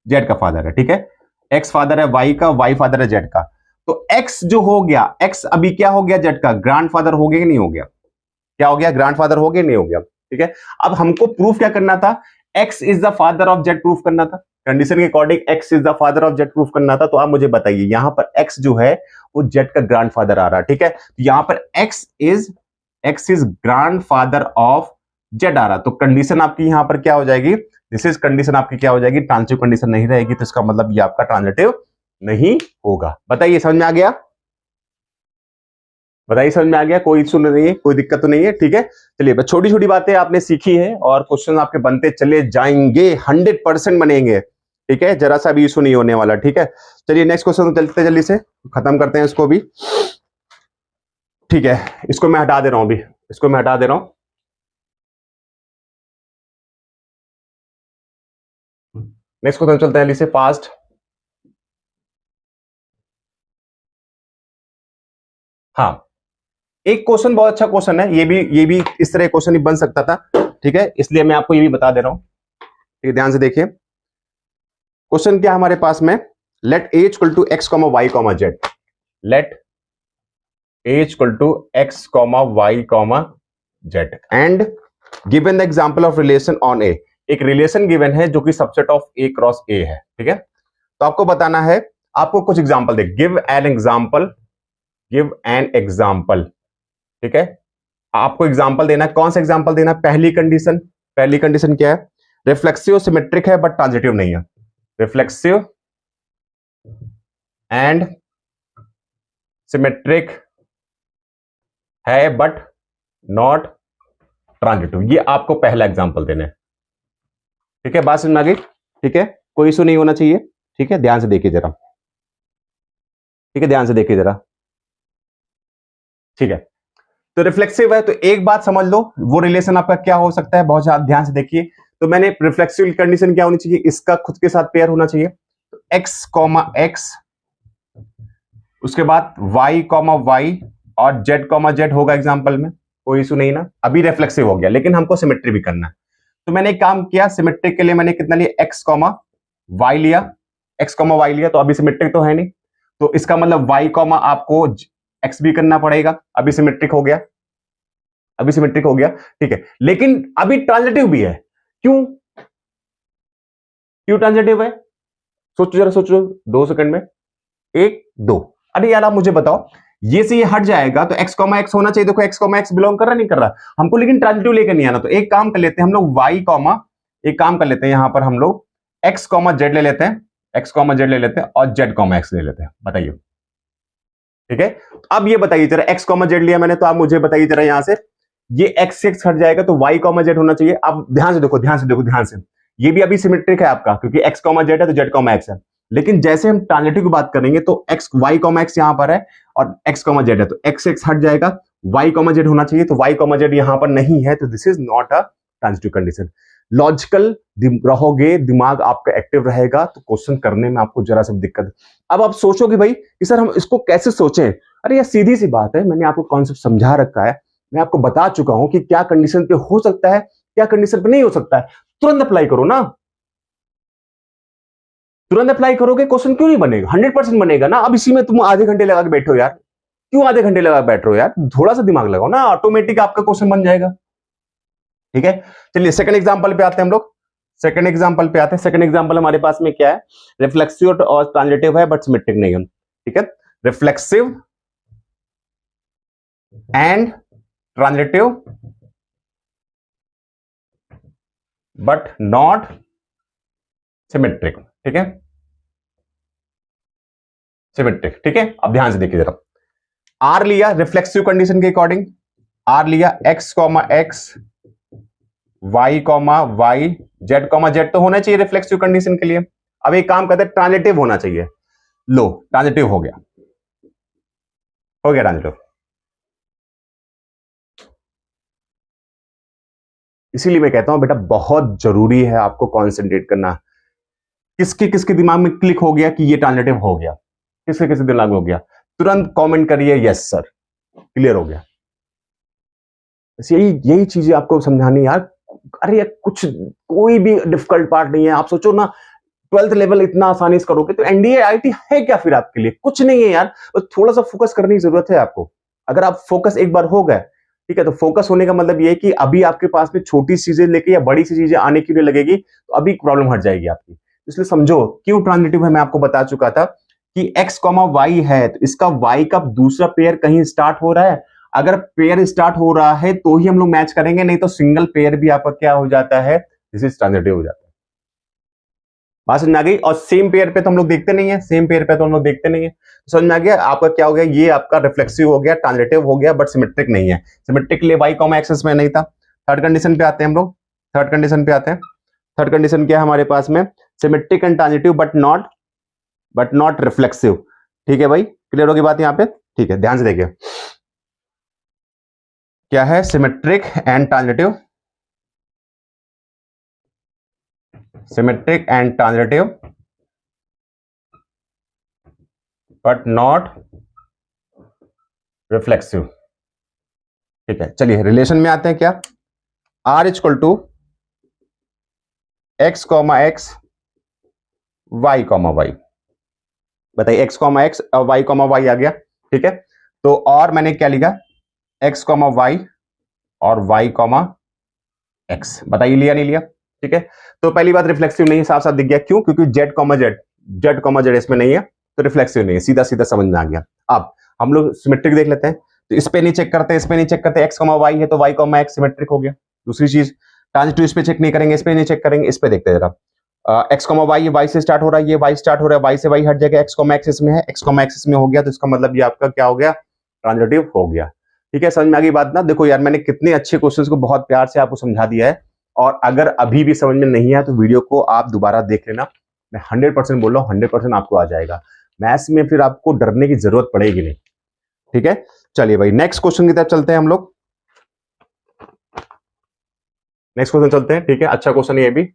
z का फादर है, ठीक है, x फादर है y का, y फादर है z का, तो x जो हो गया, x अभी क्या हो गया, z का ग्रैंड फादर हो गया कि नहीं हो गया, क्या हो गया, ग्रैंड फादर हो गया नहीं हो गया, ठीक है। अब हमको प्रूफ क्या करना था, x is the father of Z proof करना था, कंडीशन के according x is the father of Z proof करना था, तो आप मुझे बताइए यहां पर x जो है वो जेड का ग्रैंड फादर आ रहा है, ठीक है, तो यहां पर x is grandfather of Z आ रहा, तो कंडीशन आपकी यहां पर क्या हो जाएगी, दिस इज कंडीशन आपकी क्या हो जाएगी, ट्रांजिटिव कंडीशन नहीं रहेगी, तो इसका मतलब ये आपका ट्रांजिटिव नहीं होगा। बताइए समझ में आ गया, बताइए समझ में आ गया, कोई इशू नहीं है, कोई दिक्कत तो नहीं है, ठीक है। चलिए बस छोटी छोटी बातें आपने सीखी है और क्वेश्चन आपके बनते चले जाएंगे, 100% बनेंगे, ठीक है, जरा सा भी इशू नहीं होने वाला, ठीक है। चलिए नेक्स्ट क्वेश्चन चलते जल्दी से खत्म करते हैं इसको भी, ठीक है, इसको मैं हटा दे रहा हूं अभी, इसको मैं हटा दे रहा हूं, नेक्स्ट क्वेश्चन चलते हैं जल्दी से फास्ट। हाँ, एक क्वेश्चन बहुत अच्छा क्वेश्चन है, ये भी इस तरह क्वेश्चन ही बन सकता था, ठीक है, इसलिए मैं आपको ये भी बता दे रहा हूं। ठीक है, ध्यान से देखिए क्वेश्चन क्या हमारे पास में, let A equal to X comma Y comma Z, let A equal to X comma Y comma Z and given the example of relation on A. एक रिलेशन गिवन है जो कि subset of A cross A है। ठीक है, तो आपको बताना है, आपको कुछ एग्जांपल दे, give an example, give an example. ठीक है, आपको एग्जांपल देना है, कौन सा एग्जांपल देना है? पहली कंडीशन, पहली कंडीशन क्या है? रिफ्लेक्सिव सिमेट्रिक है बट ट्रांजिटिव नहीं है, रिफ्लेक्सिव एंड सिमेट्रिक है बट नॉट ट्रांजिटिव। ये आपको पहला एग्जांपल देना है। ठीक है, बात समझ में आ गई? ठीक है, कोई इशू नहीं होना चाहिए। ठीक है, ध्यान से देखिए जरा, ठीक है, ध्यान से देखिए जरा। ठीक है, तो रिफ्लेक्सिव है तो एक बात समझ लो, वो रिलेशन आपका क्या हो सकता है, बहुत ज्यादा ध्यान से देखिए। तो मैंने रिफ्लेक्सिव कंडीशन क्या होनी चाहिए, इसका खुद के साथ पेयर होना चाहिए, तो एक्स कॉमा एक्स, उसके बाद वाई कॉमा वाई और जेड कॉमा जेड होगा एग्जाम्पल में, कोई इशू नहीं ना। अभी रिफ्लेक्सिव हो गया, लेकिन हमको सिमेट्री भी करना है। तो मैंने एक काम किया, सिमेट्रिक के लिए मैंने कितना लिया, एक्स कॉमा वाई लिया, एक्स कॉमा वाई लिया, तो अभी सिमेट्रिक तो है नहीं, तो इसका मतलब वाई कॉमा आपको एक्स भी करना पड़ेगा, अभी सिमेट्रिक हो गया, अभी सिमेट्रिक हो गया। ठीक है, लेकिन अभी ट्रांजिटिव भी है। क्यों, क्यों ट्रांजिटिव है? सोचो जरा, सोचो 2 सेकंड में, 1 2। अरे यार आप मुझे बताओ, ये से ये हट जाएगा तो x कॉमा एक्स होना चाहिए। देखो x कॉमा एक्स बिलोंग कर रहा नहीं कर रहा हमको, लेकिन ट्रांजिटिव लेकर नहीं आना। तो एक काम कर लेते हैं हम लोग, y कॉमा, एक काम कर लेते हैं यहां पर हम लोग x कॉमा जेड ले लेते हैं, x कॉमा जेड ले लेते हैं और z कॉमा एक्स ले लेते हैं। बताइए, ठीक है, अब ये बताइए जरा, x कॉमा जेड लिया मैंने, तो आप मुझे बताइए जरा, यहां से ये x से x हट जाएगा तो y कॉमा जेड होना चाहिए। अब ध्यान से देखो, ध्यान से देखो, ध्यान से, ये भी अभी सिमेट्रिक है आपका, क्योंकि x कॉमा जेड है तो z कॉमा एक्स है। लेकिन जैसे हम ट्रांजिटिव की बात करेंगे तो x y कॉमा एक्स यहां पर है और x कॉमा जेड है, तो x से x हट जाएगा, y कॉमा जेड होना चाहिए, तो y कॉमा जेड यहां पर नहीं है, तो this is not a transitive condition. Logical रहोगे, दिमाग आपका एक्टिव रहेगा, तो क्वेश्चन करने में आपको जरा सी दिक्कत। अब आप सोचोगे भाई कि सर हम इसको कैसे सोचें? अरे यार सीधी सी बात है, मैंने आपको कॉन्सेप्ट समझा रखा है, मैं आपको बता चुका हूं कि क्या कंडीशन पे हो सकता है, क्या कंडीशन पे नहीं हो सकता है। तुरंत अप्लाई करो ना, तुरंत अप्लाई करोगे, क्वेश्चन क्यों नहीं बनेगा? 100% बनेगा ना। अब इसी में तुम आधे घंटे लगा के बैठो यार, क्यों आधे घंटे लगा के बैठ रहे हो यार? थोड़ा सा दिमाग लगाओ ना, ऑटोमेटिक आपका क्वेश्चन बन जाएगा। ठीक है, चलिए सेकंड एग्जांपल पे आते हैं हम लोग, सेकंड एग्जांपल पे आते हैं। सेकंड एग्जांपल हमारे पास में क्या है, रिफ्लेक्सिव और ट्रांजिटिव है बट सिमेट्रिक नहीं है। ठीक है, reflexive and transitive but not symmetric. ठीक है, सिमेट्रिक। ठीक है, अब ध्यान से देखिए जरा, आर लिया रिफ्लेक्सिव कंडीशन के अकॉर्डिंग, आर लिया X comma X, Y comma Y, Z comma Z तो होना चाहिए रिफ्लेक्सिव कंडीशन के लिए। अब एक काम करते हैं, ट्रांजिटिव होना चाहिए। लो, ट्रांजिटिव हो गया, हो गया ट्रांजिटिव। इसीलिए मैं कहता हूं बेटा, बहुत जरूरी है आपको कॉन्सेंट्रेट करना। किसके किसके दिमाग में क्लिक हो गया कि ये ट्रांजिटिव हो गया? किसके किसके दिमाग में हो गया? तुरंत कमेंट करिए यस सर, क्लियर हो गया। यही यही चीजें आपको समझानी यार। अरे यार कुछ, कोई भी डिफिकल्ट पार्ट नहीं है। आप सोचो ना, 12th लेवल इतना आसानी से करोगे तो एनडीए आईआईटी है क्या फिर आपके लिए? कुछ नहीं है यार, बस थोड़ा सा फोकस करने की जरूरत है आपको। अगर आप फोकस एक बार हो गए, ठीक है, तो फोकस होने का मतलब ये है कि अभी आपके पास में छोटी चीजें लेके या बड़ी सी चीजें आने के लिए लगेगी, तो अभी प्रॉब्लम हट जाएगी आपकी। इसलिए समझो क्यों ट्रांजिटिव है, मैं आपको बता चुका था कि x कॉमा वाई है, तो इसका y का दूसरा पेयर कहीं स्टार्ट हो रहा है। अगर पेयर स्टार्ट हो रहा है तो ही हम लोग मैच करेंगे, नहीं तो सिंगल पेयर भी आपका क्या हो जाता है, दिस इज ट्रांजिटिव हो जाता है। बात समझ में आ गई? और सेम पेयर पे तो हम लोग देखते नहीं है, सेम पेयर पे तो हम लोग देखते नहीं है। तो समझ में आ गया आपका क्या हो गया, ये आपका रिफ्लेक्सिव हो गया, ट्रांजिटिव हो गया, बट सिमेट्रिक नहीं है। सिमेट्रिक के लिए y कॉमा एक्सिस में नहीं था। थर्ड कंडीशन पे आते हैं हम लोग, थर्ड कंडीशन पे आते हैं। थर्ड कंडीशन क्या है हमारे पास में, symmetric and transitive but not reflexive. ठीक है भाई, क्लियर होगी बात यहां पे? ठीक है, ध्यान से देखिए क्या है, symmetric and transitive, symmetric and transitive but not reflexive. ठीक है, चलिए रिलेशन में आते हैं। क्या R equal to X comma X Y comma Y. बताइए एक्स कॉमा एक्स और वाई कॉमा वाई आ गया, ठीक है। तो और मैंने क्या लिखा, एक्स कॉमा वाई और वाई कॉमा एक्स। बताइए लिया नहीं लिया, ठीक है। तो पहली बात रिफ्लेक्सिव नहीं है, साफ साफ दिख गया। क्यों? क्योंकि जेड कॉमा जेड इसमें नहीं है, तो रिफ्लेक्सिव नहीं है, सीधा सीधा समझ में आ गया। अब हम लोग सिमेट्रिक देख लेते हैं, तो इस पे नहीं चेक करते, इस पे नहीं चेक करते, एक्स कॉमा वाई है तो वाई कॉमा एक्स सिमेट्रिक हो गया। दूसरी चीज ट्रांजिटिव इस पे चेक नहीं करेंगे, इस पे नहीं चेक करेंगे, इस पे देखते हैं जरा। एक्स कॉमा वाई, वाई से स्टार्ट हो रहा है, ये वाई स्टार्ट हो रहा है, वाई से वाई हट जाएगा, एक्स कॉमा एक्स इसमें है, एक्स कॉमा एक्स इसमें हो गया, तो इसका मतलब ये आपका क्या हो गया, ट्रांजिटिव हो गया। ठीक है, समझ में आ गई बात ना। देखो यार, मैंने कितने अच्छे क्वेश्चंस को बहुत प्यार से आपको समझा दिया है, और अगर अभी भी समझ में नहीं आया तो वीडियो को आप दोबारा देख लेना। मैं 100% बोल रहा हूँ, 100% आपको आ जाएगा। मैथ्स में फिर आपको डरने की जरूरत पड़ेगी नहीं। ठीक है, चलिए भाई नेक्स्ट क्वेश्चन की तरफ चलते हैं हम लोग। नेक्स्ट क्वेश्चन चलते हैं, ठीक है। अच्छा क्वेश्चन ये भी,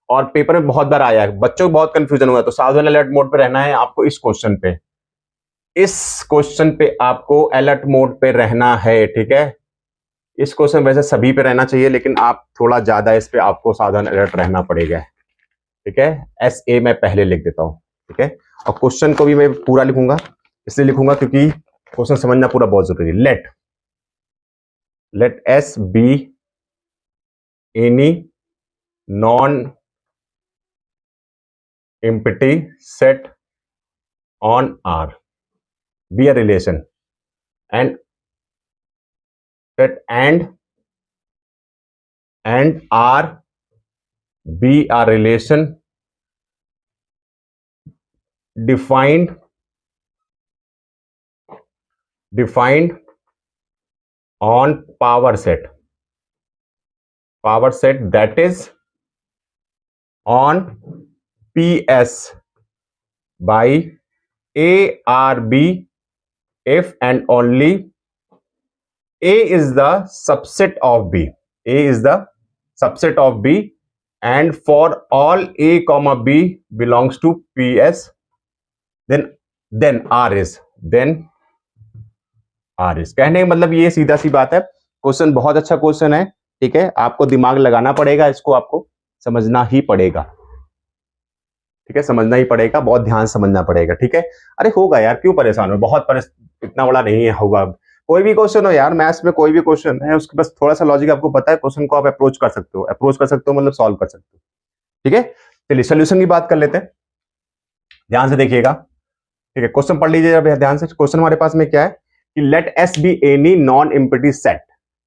और पेपर में बहुत बार आया है, बच्चों को बहुत कंफ्यूजन हुआ है, तो सावधान अलर्ट मोड पे रहना है आपको। इस क्वेश्चन पे, इस क्वेश्चन पे आपको अलर्ट मोड पे रहना है, ठीक है। इस क्वेश्चन वैसे सभी पे रहना चाहिए, लेकिन आप थोड़ा ज्यादा इस पे आपको सावधान अलर्ट रहना पड़ेगा, ठीक है। एस ए मैं पहले लिख देता हूं, ठीक है। और क्वेश्चन को भी मैं पूरा लिखूंगा, इसलिए लिखूंगा क्योंकि क्वेश्चन समझना पूरा बहुत जरूरी है। Let S be any non empty set on R, be a relation, and set and R be a relation defined on power set that is on PS by ARB if and only A is the subset of B. A is the subset of B, and for all A comma B belongs to PS, then R is कहने का मतलब ये सीधा सी बात है। क्वेश्चन बहुत अच्छा क्वेश्चन है, ठीक है। आपको दिमाग लगाना पड़ेगा, इसको आपको समझना ही पड़ेगा, ठीक है। समझना ही पड़ेगा, बहुत ध्यान समझना पड़ेगा, ठीक है। अरे होगा यार, क्यों परेशान हो, बहुत इतना बड़ा नहीं है, होगा। कोई भी क्वेश्चन हो यार, मैथ्स में कोई भी क्वेश्चन है, उसके बस थोड़ा सा लॉजिक आपको पता है, क्वेश्चन को आप अप्रोच कर सकते हो, मतलब सॉल्व कर सकते हो, ठीक है। चलिए सोल्यूशन की बात कर लेते हैं, ध्यान से देखिएगा, ठीक है। क्वेश्चन पढ़ लीजिए ध्यान से। क्वेश्चन हमारे पास में क्या है कि let S be any non empty set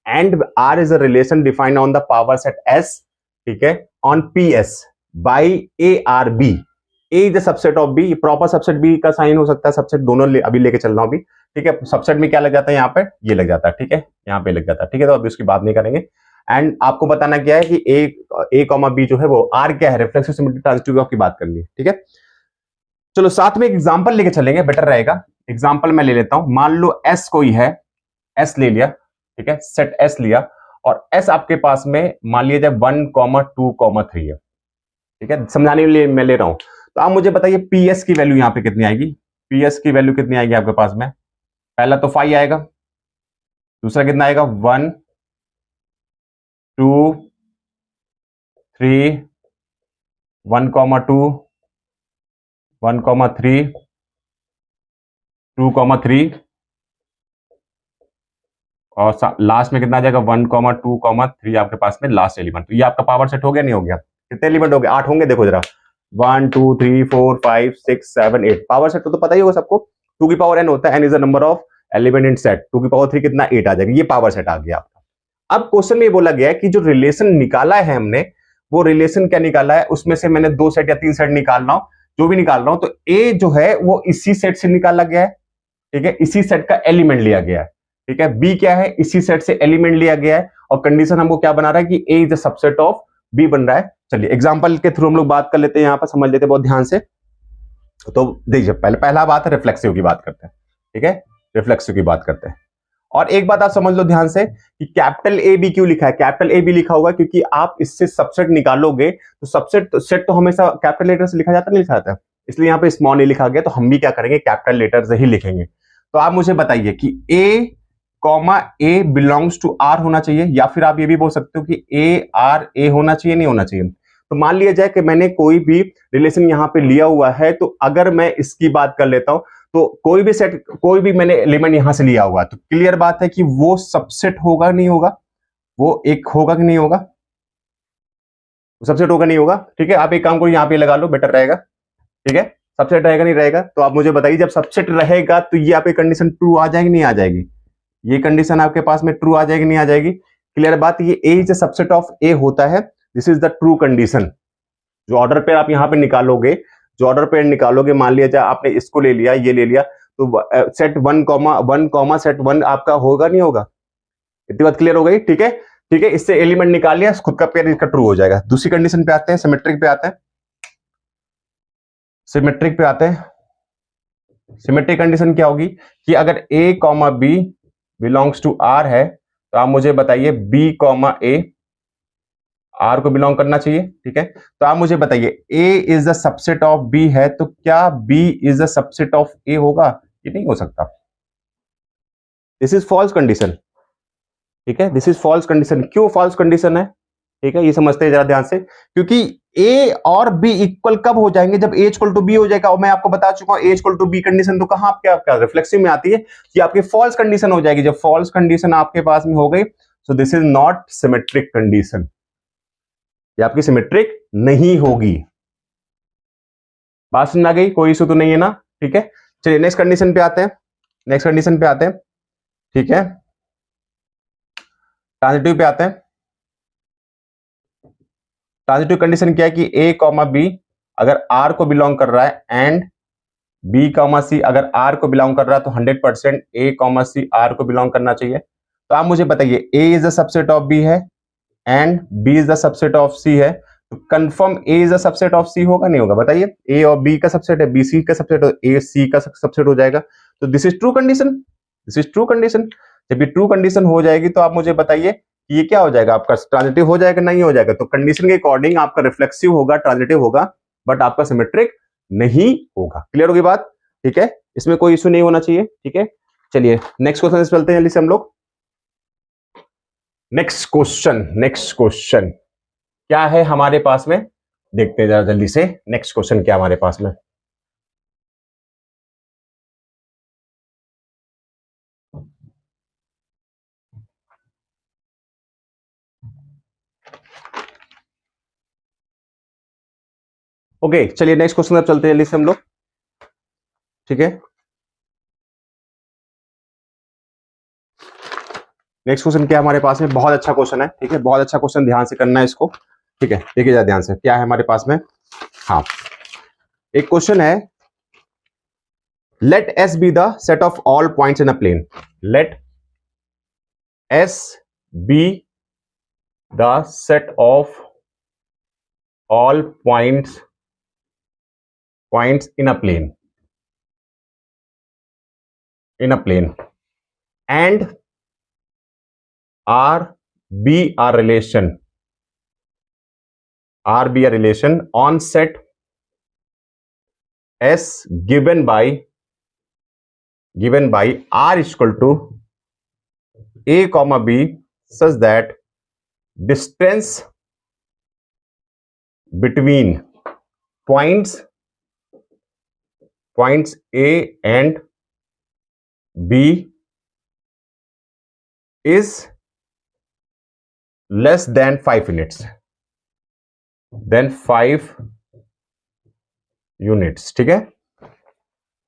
and R is a relation defined on the power set S, ठीक है, on P S by A R B. A is the subset of B, proper subset B का साइन हो सकता है, सबसेट दोनों अभी लेके चल रहा हूं अभी, ठीक है। सबसेट में क्या लग जाता है, यहाँ पे ये लग जाता है, ठीक है, यहाँ पे लग जाता है, ठीक है। तो अभी उसकी बात नहीं करेंगे। एंड आपको बताना क्या है कि ए कॉमा बी जो है वो आर क्या है, रिफ्लेक्सिव सिमेट्रिक ट्रांजिटिव की बात करनी है, ठीक है। चलो साथ में एक एग्जांपल लेके चलेंगे, बेटर रहेगा। एग्जांपल मैं ले लेता हूं, मान लो एस कोई है, एस ले लिया, ठीक है, सेट एस लिया, और एस आपके पास में मान लिया जाए 1,2,3 है, ठीक है। समझाने के लिए मैं ले रहा हूं, तो आप मुझे बताइए पी एस की वैल्यू यहां पे कितनी आएगी। पी एस की वैल्यू कितनी आएगी आपके पास में, पहला तो 5 आएगा, दूसरा कितना आएगा 1 2 3 1,2 1,3 2,3 और लास्ट में कितना आ जाएगा 1,2,3 आपके पास में लास्ट एलिमेंट। तो ये आपका पावर सेट हो गया नहीं हो गया, कितने एलिमेंट हो गए, 8 होंगे, देखो जरा 1 2 3 4 5 6 7 8 पावर सेट तो पता ही होगा सबको, 2 की पावर n होता है, n is the number of element in set, 2 की पावर 3 कितना 8 आ जाएगा, ये पावर सेट आ गया आपका। अब क्वेश्चन में बोला गया है कि जो रिलेशन निकाला है हमने, वो रिलेशन क्या निकाला है, उसमें से मैंने 2 सेट या 3 सेट निकाल रहा हूं, जो भी निकाल रहा हूं, तो ए जो है वो इसी सेट से निकाला गया है, ठीक है, इसी सेट का एलिमेंट लिया गया है, ठीक है। बी क्या है, इसी सेट से एलिमेंट लिया गया है, और कंडीशन हमको क्या बना रहा है कि A is the subset of B बन रहा है। चलिए एग्जांपल के थ्रू हम लोग बात कर लेते हैं, यहां पर समझ लेते हैं बहुत ध्यान से। तो देखिए पहला बात है रिफ्लेक्सिव की बात करते हैं, ठीक है, रिफ्लेक्सिव की बात करते हैं। और एक बात आप समझ लो ध्यान से कि कैपिटल ए बी क्यों लिखा है, कैपिटल ए बी लिखा हुआ है क्योंकि आप इससे सबसेट निकालोगे, तो सबसेट सेट तो हमेशा कैपिटल लेटर से लिखा जाता नहीं, लिखा जाता है, इसलिए यहाँ पे स्मॉल ए लिखा गया, तो हम भी क्या करेंगे कैपिटल लेटर से ही लिखेंगे। तो आप मुझे बताइए कि A comma A belongs to R होना चाहिए, या फिर आप ये भी बोल सकते हो कि ए आर ए होना चाहिए, नहीं होना चाहिए। तो मान लिया जाए कि मैंने कोई भी रिलेशन यहां पे लिया हुआ है, तो अगर मैं इसकी बात कर लेता हूं, तो कोई भी सेट, कोई भी मैंने एलिमेंट यहां से लिया हुआ है, तो क्लियर बात है कि वो सबसेट होगा नहीं होगा, वो एक होगा कि नहीं होगा, सबसेट होगा नहीं होगा। ठीक है, आप एक काम करो, यहां पे लगा लो, बेटर रहेगा। ठीक है, सबसेट रहेगा नहीं रहेगा, तो आप मुझे बताइए, जब सबसेट रहेगा तो ये आपकी कंडीशन ट्रू आ जाएगी नहीं आ जाएगी, ये कंडीशन आपके पास में ट्रू आ जाएगी नहीं आ जाएगी। क्लियर बात, ये ए इज द सबसेट ऑफ ए होता है, this is the true condition. जो ऑर्डर पे आप यहां पे निकालोगे, जो ऑर्डर पे निकालोगे, मान लिया जाए आपने इसको ले लिया, ये ले लिया, तो सेट 1 सेट 1 आपका होगा नहीं होगा, इतनी बात क्लियर हो गई। ठीक है, ठीक है, इससे एलिमेंट निकाल लिया, खुद का पेयर इसका ट्रू हो जाएगा। दूसरी कंडीशन पे आते हैं, सिमेट्रिक पे आते हैं, सिमेट्रिक पे आते हैं। सिमेट्रिक कंडीशन क्या होगी कि अगर a comma B belongs to r है, तो आप मुझे बताइए b कॉमा a r को बिलोंग करना चाहिए। ठीक है, तो आप मुझे बताइए a is the subset of b है, तो क्या b is the subset of a होगा? ये नहीं हो सकता, दिस इज फॉल्स कंडीशन। ठीक है, दिस इज फॉल्स कंडीशन। क्यों फॉल्स कंडीशन है? ठीक है, ये समझते हैं जरा ध्यान से, क्योंकि a और b इक्वल कब हो जाएंगे? जब a इक्वल टू b हो जाएगा, और मैं आपको बता चुका हूं a equal to b condition तो कहां क्या क्या रिफ्लेक्सिव में आती है, कि आपकी फॉल्स कंडीशन हो जाएगी। जब फॉल्स कंडीशन आपके पास में हो गई, so this is not symmetric condition, ये आपकी सिमेट्रिक नहीं होगी। बात सुन आ गई? कोई इशू तो नहीं है ना? ठीक है, चलिए नेक्स्ट कंडीशन पे आते हैं, नेक्स्ट कंडीशन पे आते हैं। ठीक है, ट्रांजिटिव पे आते हैं। ट्रांजिटिव कंडीशन क्या है कि a कॉमा बी अगर r को बिलोंग कर रहा है, एंड b कॉमा सी अगर r को बिलोंग कर रहा है, तो 100% a कॉमा सी r को बिलोंग करना चाहिए। तो आप मुझे बताइए a is the subset of b है, and b is the subset of c है, तो confirm a is the subset of c होगा नहीं होगा? बताइए, a और b का सबसेट है, b c का सबसेट है, a c का सबसेट हो जाएगा। तो this is true condition, this is true condition. जब ये ट्रू कंडीशन हो जाएगी, तो आप मुझे बताइए ये क्या हो जाएगा, आपका ट्रांजिटिव हो जाएगा नहीं हो जाएगा? तो कंडीशन के अकॉर्डिंग आपका रिफ्लेक्सिव होगा, ट्रांजिटिव होगा, बट आपका सिमेट्रिक नहीं होगा। क्लियर होगी बात? ठीक है, इसमें कोई इश्यू नहीं होना चाहिए। ठीक है, चलिए नेक्स्ट क्वेश्चन से चलते हैं जल्दी से हम लोग। नेक्स्ट क्वेश्चन क्या है हमारे पास में, देखते हैं जरा जल्दी से नेक्स्ट क्वेश्चन क्या हमारे पास में। ओके, चलिए नेक्स्ट क्वेश्चन अब चलते हैं जल्दी से हम लोग। ठीक है, नेक्स्ट क्वेश्चन क्या हमारे पास में, बहुत अच्छा क्वेश्चन है। ठीक है, बहुत अच्छा क्वेश्चन, ध्यान से करना है इसको। ठीक है, देखिए जरा ध्यान से क्या है हमारे पास में। हाँ, एक क्वेश्चन है, let S be the set of all points in a plane, let S be the set of all points in a plane, and R be a relation on set S given by R is equal to A comma B such that distance between points A and B is less than 5 units, ठीक है,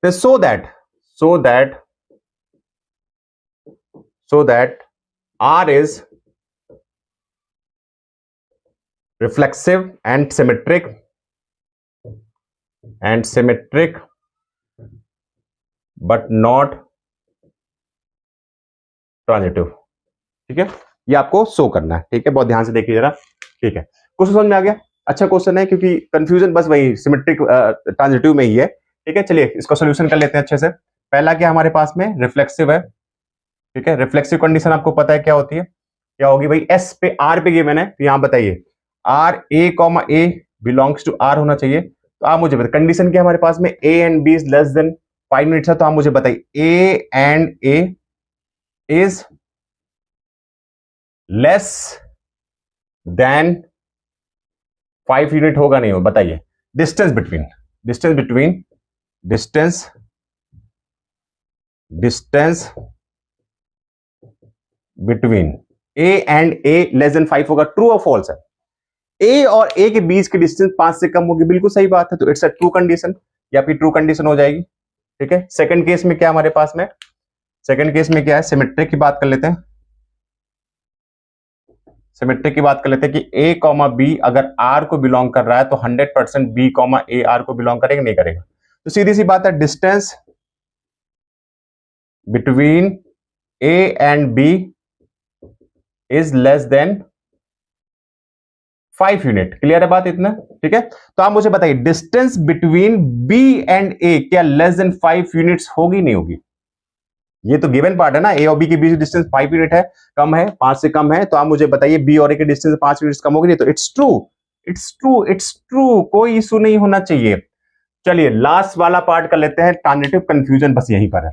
so that R is reflexive and symmetric but not transitive. ठीक है, ये आपको शो करना है। ठीक है, बहुत ध्यान से देखिए जरा। ठीक है, क्वेश्चन समझ में आ गया? अच्छा क्वेश्चन है, क्योंकि कंफ्यूजन बस वही सिमेट्रिक ट्रांजिटिव में ही है। ठीक है, चलिए इसको सोल्यूशन कर लेते हैं अच्छे से। पहला क्या हमारे पास में, रिफ्लेक्सिव है। ठीक है, रिफ्लेक्सिव कंडीशन आपको पता है क्या होती है, क्या होगी भाई, एस पे आर पे गिवन है, तो यहां बताइए R A comma A belongs to R होना चाहिए। तो आप मुझे बताइए कंडीशन क्या हमारे पास में, A and B is less than 5 minutes है, तो आप मुझे बताइए A is less than 5 unit होगा नहीं हो, बताइए। Distance between A and A less than 5 होगा, ट्रू और फॉल्स है। ए और ए के बीच की डिस्टेंस 5 से कम होगी, बिल्कुल सही बात है, तो इट्स अ ट्रू कंडीशन, या फिर ट्रू कंडीशन हो जाएगी। ठीक है, सेकंड केस में क्या हमारे पास में, सेकंड केस में क्या है, सिमेट्रिक की बात कर लेते हैं। सिमेट्रिक की बात कर लेते हैं कि ए कॉमा बी अगर आर को बिलोंग कर रहा है तो 100% बी कॉमा ए आर को बिलोंग करेगा नहीं करेगा। तो सीधी सी बात है, distance between A and B is less than 5 unit. Clear है बात इतना? ठीक है, तो आप मुझे बताइए distance between B and A क्या लेस देन 5 यूनिट्स होगी नहीं होगी? ये तो गिवन पार्ट है ना, ए और बी के बीच डिस्टेंस 5 यूनिट है, कम है, 5 से कम है, तो आप मुझे बताइए बी और ए के डिस्टेंस 5 यूनिट्स कम होगी नहीं, तो इट्स ट्रू, कोई इशू नहीं होना चाहिए। चलिए लास्ट वाला पार्ट कर लेते हैं, ट्रांजिटिव कंफ्यूजन बस यहीं पर है।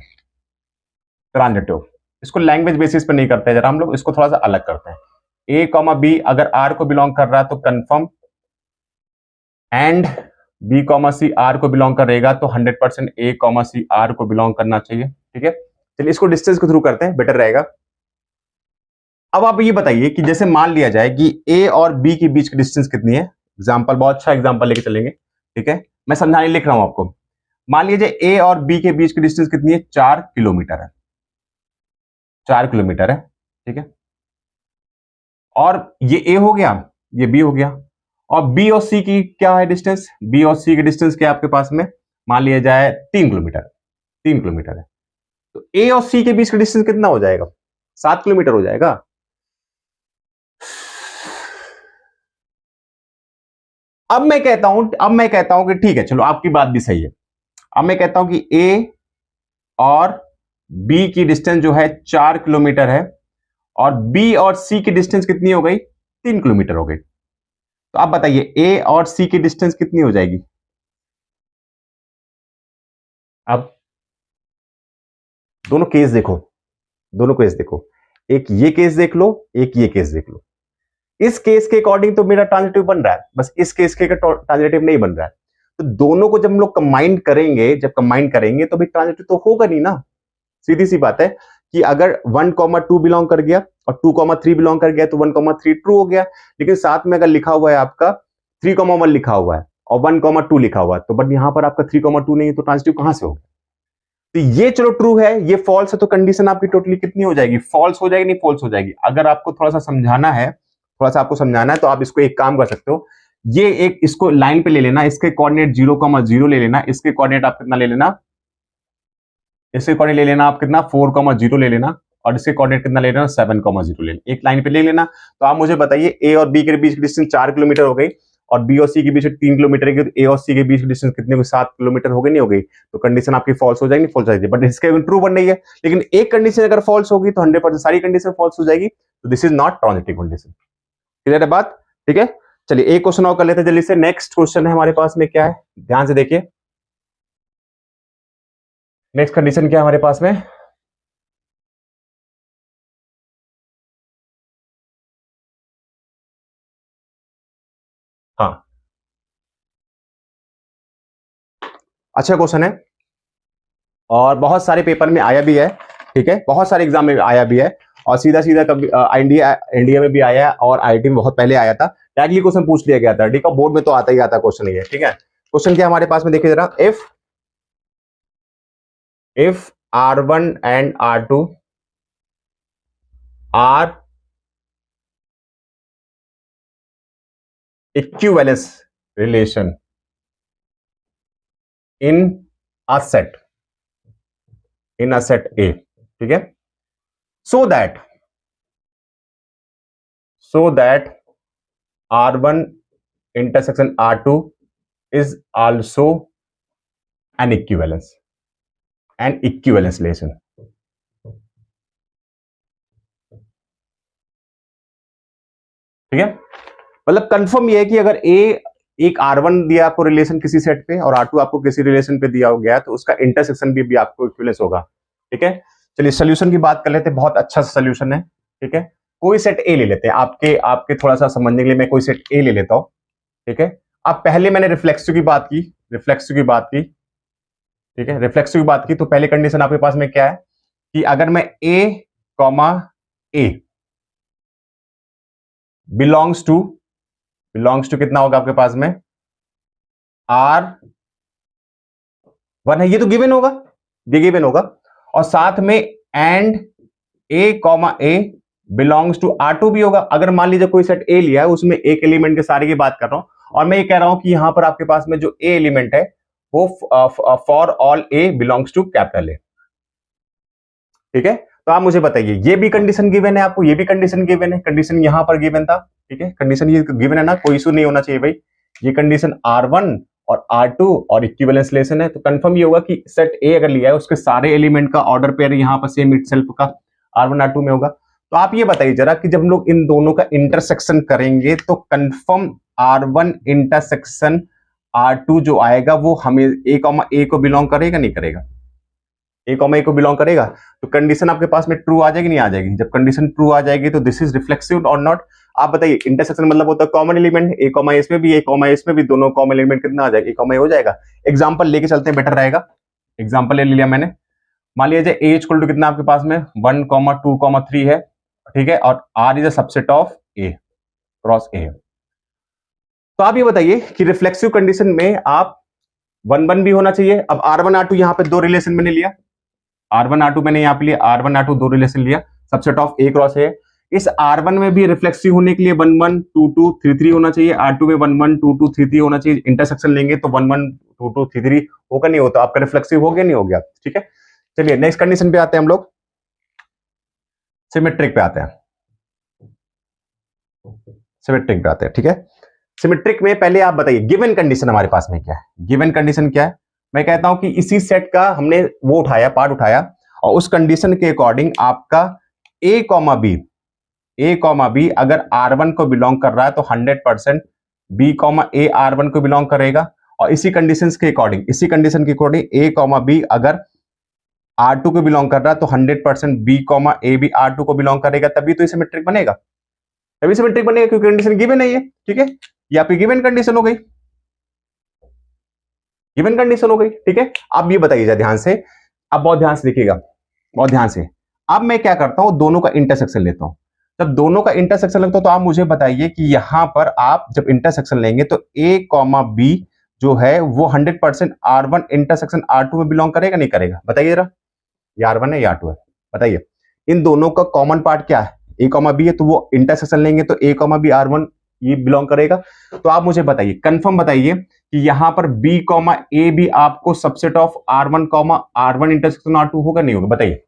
ट्रांजिटिव, इसको लैंग्वेज बेसिस पे नहीं करते, जरा हम लोग इसको थोड़ा सा अलग करते हैं। ए कॉमा बी अगर आर को बिलोंग कर रहा है तो confirm, and B comma C R को बिलोंग करेगा तो 100% ए कॉमा सी आर को बिलोंग करना चाहिए। ठीक है, चलिए इसको डिस्टेंस के थ्रू करते हैं, बेटर रहेगा। अब आप ये बताइए कि जैसे मान लिया जाए कि ए और बी के बीच की डिस्टेंस कितनी है, एग्जांपल, बहुत अच्छा एग्जांपल लेके चलेंगे। ठीक है, मैं समझाने लिख रहा हूं आपको। मान लीजिए ए और बी के बीच की डिस्टेंस कितनी है, 4 किलोमीटर है, 4 किलोमीटर है। ठीक है, और ये ए हो गया, ये बी हो गया, और बी और सी की क्या है डिस्टेंस, बी और सी की डिस्टेंस क्या है आपके पास में, मान लिया जाए 3 किलोमीटर, 3 किलोमीटर है। तो ए और सी के बीच का डिस्टेंस कितना हो जाएगा, 7 किलोमीटर हो जाएगा। अब मैं कहता हूं कि ठीक है, चलो आपकी बात भी सही है। अब मैं कहता हूं कि ए और बी की डिस्टेंस जो है 4 किलोमीटर है, और बी और सी की डिस्टेंस कितनी हो गई, 3 किलोमीटर हो गई। तो आप बताइए ए और सी की डिस्टेंस कितनी हो जाएगी? अब दोनों केस देखो, एक ये केस देख लो, एक ये केस देख लो। इस केस के अकॉर्डिंग तो मेरा ट्रांजिटिव बन रहा है, बस इस केस के ट्रांजिटिव नहीं बन रहा है। तो दोनों को जब हम लोग कंबाइन करेंगे, तो भी ट्रांजिटिव तो होगा नहीं ना। सीधी सी बात है कि अगर 1,2 बिलोंग कर गया और 2,3 बिलोंग कर गया तो 1,3 ट्रू हो गया, लेकिन साथ में अगर लिखा हुआ है आपका 3,1 लिखा हुआ है और 1,2 लिखा हुआ है, तो बट यहां पर आपका 3,2 नहीं है, तो ट्रांजिटिव कहां से होगा? तो ये चलो ट्रू है, ये फॉल्स है, तो कंडीशन आपकी टोटली कितनी हो जाएगी, फॉल्स हो जाएगी, नहीं फॉल्स हो जाएगी। अगर आपको थोड़ा सा समझाना है, तो आप इसको एक काम कर सकते हो, ये एक इसको लाइन पे ले लेना, इसके कोऑर्डिनेट 0,0 ले लेना, इसके कोऑर्डिनेट आप कितना ले लेना, इसके कोऑर्डिनेट ले लेना आप कितना 4,0 ले लेना, और इसके कोऑर्डिनेट कितना ले लेना 7,0 ले लेना, एक लाइन पे ले लेना। तो आप मुझे बताइए ए और बी के बीच की डिस्टेंस 4 किलोमीटर हो गई, और बी और सी के बीच 3 किलोमीटर की, तो ए और सी के बीच की डिस्टेंस कितने हो, 7 किलोमीटर हो गई नहीं हो गई? तो कंडीशन आपकी फॉल्स हो जाएगी, फॉल्स हो जाएगी, बट इसके ट्रू बन रही है। लेकिन एक कंडीशन अगर फॉल्स होगी तो 100% सारी कंडीशन फॉल्स हो जाएगी, तो this is not transitive condition. Clear है बात? ठीक है, चलिए एक क्वेश्चन और कर लेते हैं जल्दी से। नेक्स्ट क्वेश्चन है हमारे पास में, क्या है, ध्यान से देखिए। नेक्स्ट कंडीशन क्या है हमारे पास में, हाँ, अच्छा क्वेश्चन है और बहुत सारे पेपर में आया भी है। ठीक है, बहुत सारे एग्जाम में आया भी है, और सीधा सीधा कभी इंडिया में भी आया है, और आईआईटी में बहुत पहले आया था, डायरेक्टली क्वेश्चन पूछ लिया गया था। ठीक है, बोर्ड में तो आता ही आता क्वेश्चन ये। ठीक है, क्वेश्चन क्या हमारे पास में देखिए जरा, if R1 and R2 are equivalence relation in a set A, ठीक है, so that R1 intersection R2 is also an equivalence relation। ठीक है, मतलब कंफर्म ये है कि अगर एक R1 दिया आपको रिलेशन किसी सेट पे और R2 आपको किसी रिलेशन पे दिया हो गया, तो उसका इंटरसेक्शन भी आपको इक्विवेलेंस होगा। ठीक है, चलिए सोल्यूशन की बात कर लेते हैं, बहुत अच्छा सोल्यूशन है, ठीक है। कोई सेट ए ले लेते हैं, आपके आपके थोड़ा सा समझने के लिए मैं कोई सेट ए ले लेता हूं, ठीक है। अब पहले मैंने रिफ्लेक्सिव की बात की, रिफ्लेक्सिव की बात की, ठीक है, रिफ्लेक्सिव की बात की, तो पहले कंडीशन आपके पास में क्या है कि अगर मैं ए कॉमा ए बिलोंग्स टू कितना होगा आपके पास में आर वन है, ये तो गिवन होगा, ये गिवन होगा, और साथ में and A comma A belongs to R two भी होगा। अगर मान लीजिए कोई सेट ए लिया है, उसमें एक एलिमेंट के सारे की बात कर रहा हूं, और मैं ये कह रहा हूं कि यहां पर आपके पास में जो ए एलिमेंट है वो for all A belongs to capital A, ठीक है। तो आप मुझे बताइए, ये भी कंडीशन गिवन है आपको, ये भी कंडीशन गिवन है, कंडीशन यहां पर गिवन था, ठीक है, कंडीशन ये गिवन है ना, कोई इशू नहीं होना चाहिए भाई। ये कंडीशन R1 और R2 और इक्विवेलेंस रिलेशन है, तो कंफर्म ये होगा कि सेट ए अगर लिया है उसके सारे एलिमेंट का ऑर्डर पेयर यहां पर सेम इटसेल्फ का R1 R2 में होगा। तो आप ये बताइए जरा कि जब हम लोग इन दोनों का इंटरसेक्शन करेंगे तो कंफर्म R1 इंटरसेक्शन R2 जो आएगा वो हमें ए को बिलोंग करेगा नहीं करेगा, ए कॉमा ए को बिलोंग करेगा। तो कंडीशन आपके पास में ट्रू आ जाएगी नहीं आ जाएगी, जब कंडीशन ट्रू आ जाएगी तो दिस इज रिफ्लेक्सिव और नॉट। आप बताइए इंटरसेक्शन मतलब होता है कॉमन एलिमेंट, ए कॉमा ए इसमें भी, ए कॉमा ए इसमें भी, दोनों कॉमन एलिमेंट कितना आ जाएगा, ए कॉमा ए हो जाएगा। एग्जांपल लेके चलते हैं, बेटर रहेगा। एग्जांपल ले लिया मैंने, मान लीजिए ए इक्वल टू कितना आपके पास में 1, 2, 3 है, ठीक है, और R is a subset of A cross A. तो आप ये बताइए कि रिफ्लेक्सिव कंडीशन में आप 1 1 भी होना चाहिए। अब R1 R2 यहां पे दो रिलेशन मैंने लिया, R1 R2 मैंने यहां पे लिया, R1 R2 दो रिलेशन लिया, सबसेट ऑफ ए क्रॉस ए। इस R1 में भी रिफ्लेक्सिव होने के लिए 1 1 2 2 3 3 होना चाहिए, R2 में 1 1 2 2 3 3 होना चाहिए। इंटरसेक्शन लेंगे तो 1 1 2 2 3 3 होगा, नहीं होता, आपका रिफ्लेक्सिव हो गया नहीं हो गया, ठीक है। चलिए नेक्स्ट कंडीशन पे आते हैं हम लोग, सिमेट्रिक पे आते हैं, सिमेट्रिक पे आते हैं, ठीक है। सिमेट्रिक में पहले आप बताइए गिवन कंडीशन हमारे पास में क्या है, गिवन कंडीशन क्या है। मैं कहता हूं कि इसी सेट का हमने वो उठाया, पार्ट उठाया, और उस कंडीशन के अकॉर्डिंग आपका ए कॉमा बी अगर R1 को बिलोंग कर रहा है तो 100% बी कॉमा ए R1 को बिलोंग करेगा। और इसी कंडीशंस के अकॉर्डिंग, इसी कंडीशन के अकॉर्डिंग ए कॉमा बी अगर R2 को बिलोंग कर रहा है तो 100% बी कॉमा ए भी R2 को बिलोंग करेगा, तभी तो सिमेट्रिक बनेगा, तभी सिमेट्रिक बनेगा, क्योंकि कंडीशन गिवन है ये, ठीक है। ये आपकी गिवन कंडीशन हो गई, गिवन कंडीशन हो गई, ठीक है। अब ये बताइए ध्यान से, अब बहुत ध्यान से देखिएगा, बहुत ध्यान से। अब मैं क्या करता हूं, दोनों का इंटरसेक्शन लेता हूं। जब दोनों का इंटरसेक्शन लगता हूं तो आप मुझे बताइए कि यहां पर आप जब इंटरसेक्शन लेंगे तो ए कॉमा बी जो है वो 100% R1 इंटरसेक्शन R2 में बिलोंग करेगा नहीं करेगा, बताइए जरा। ये R1 है या R2 है, बताइए। इन दोनों का कॉमन पार्ट क्या है, ए कॉमा बी है, तो वो इंटरसेक्शन लेंगे तो ए कॉमा बी R1 ये बिलोंग करेगा। तो आप मुझे बताइए, कंफर्म बताइए कि यहां पर बी कॉमा ए भी आपको subset of R1 comma R1 intersection R2 होगा नहीं होगा, बताइए,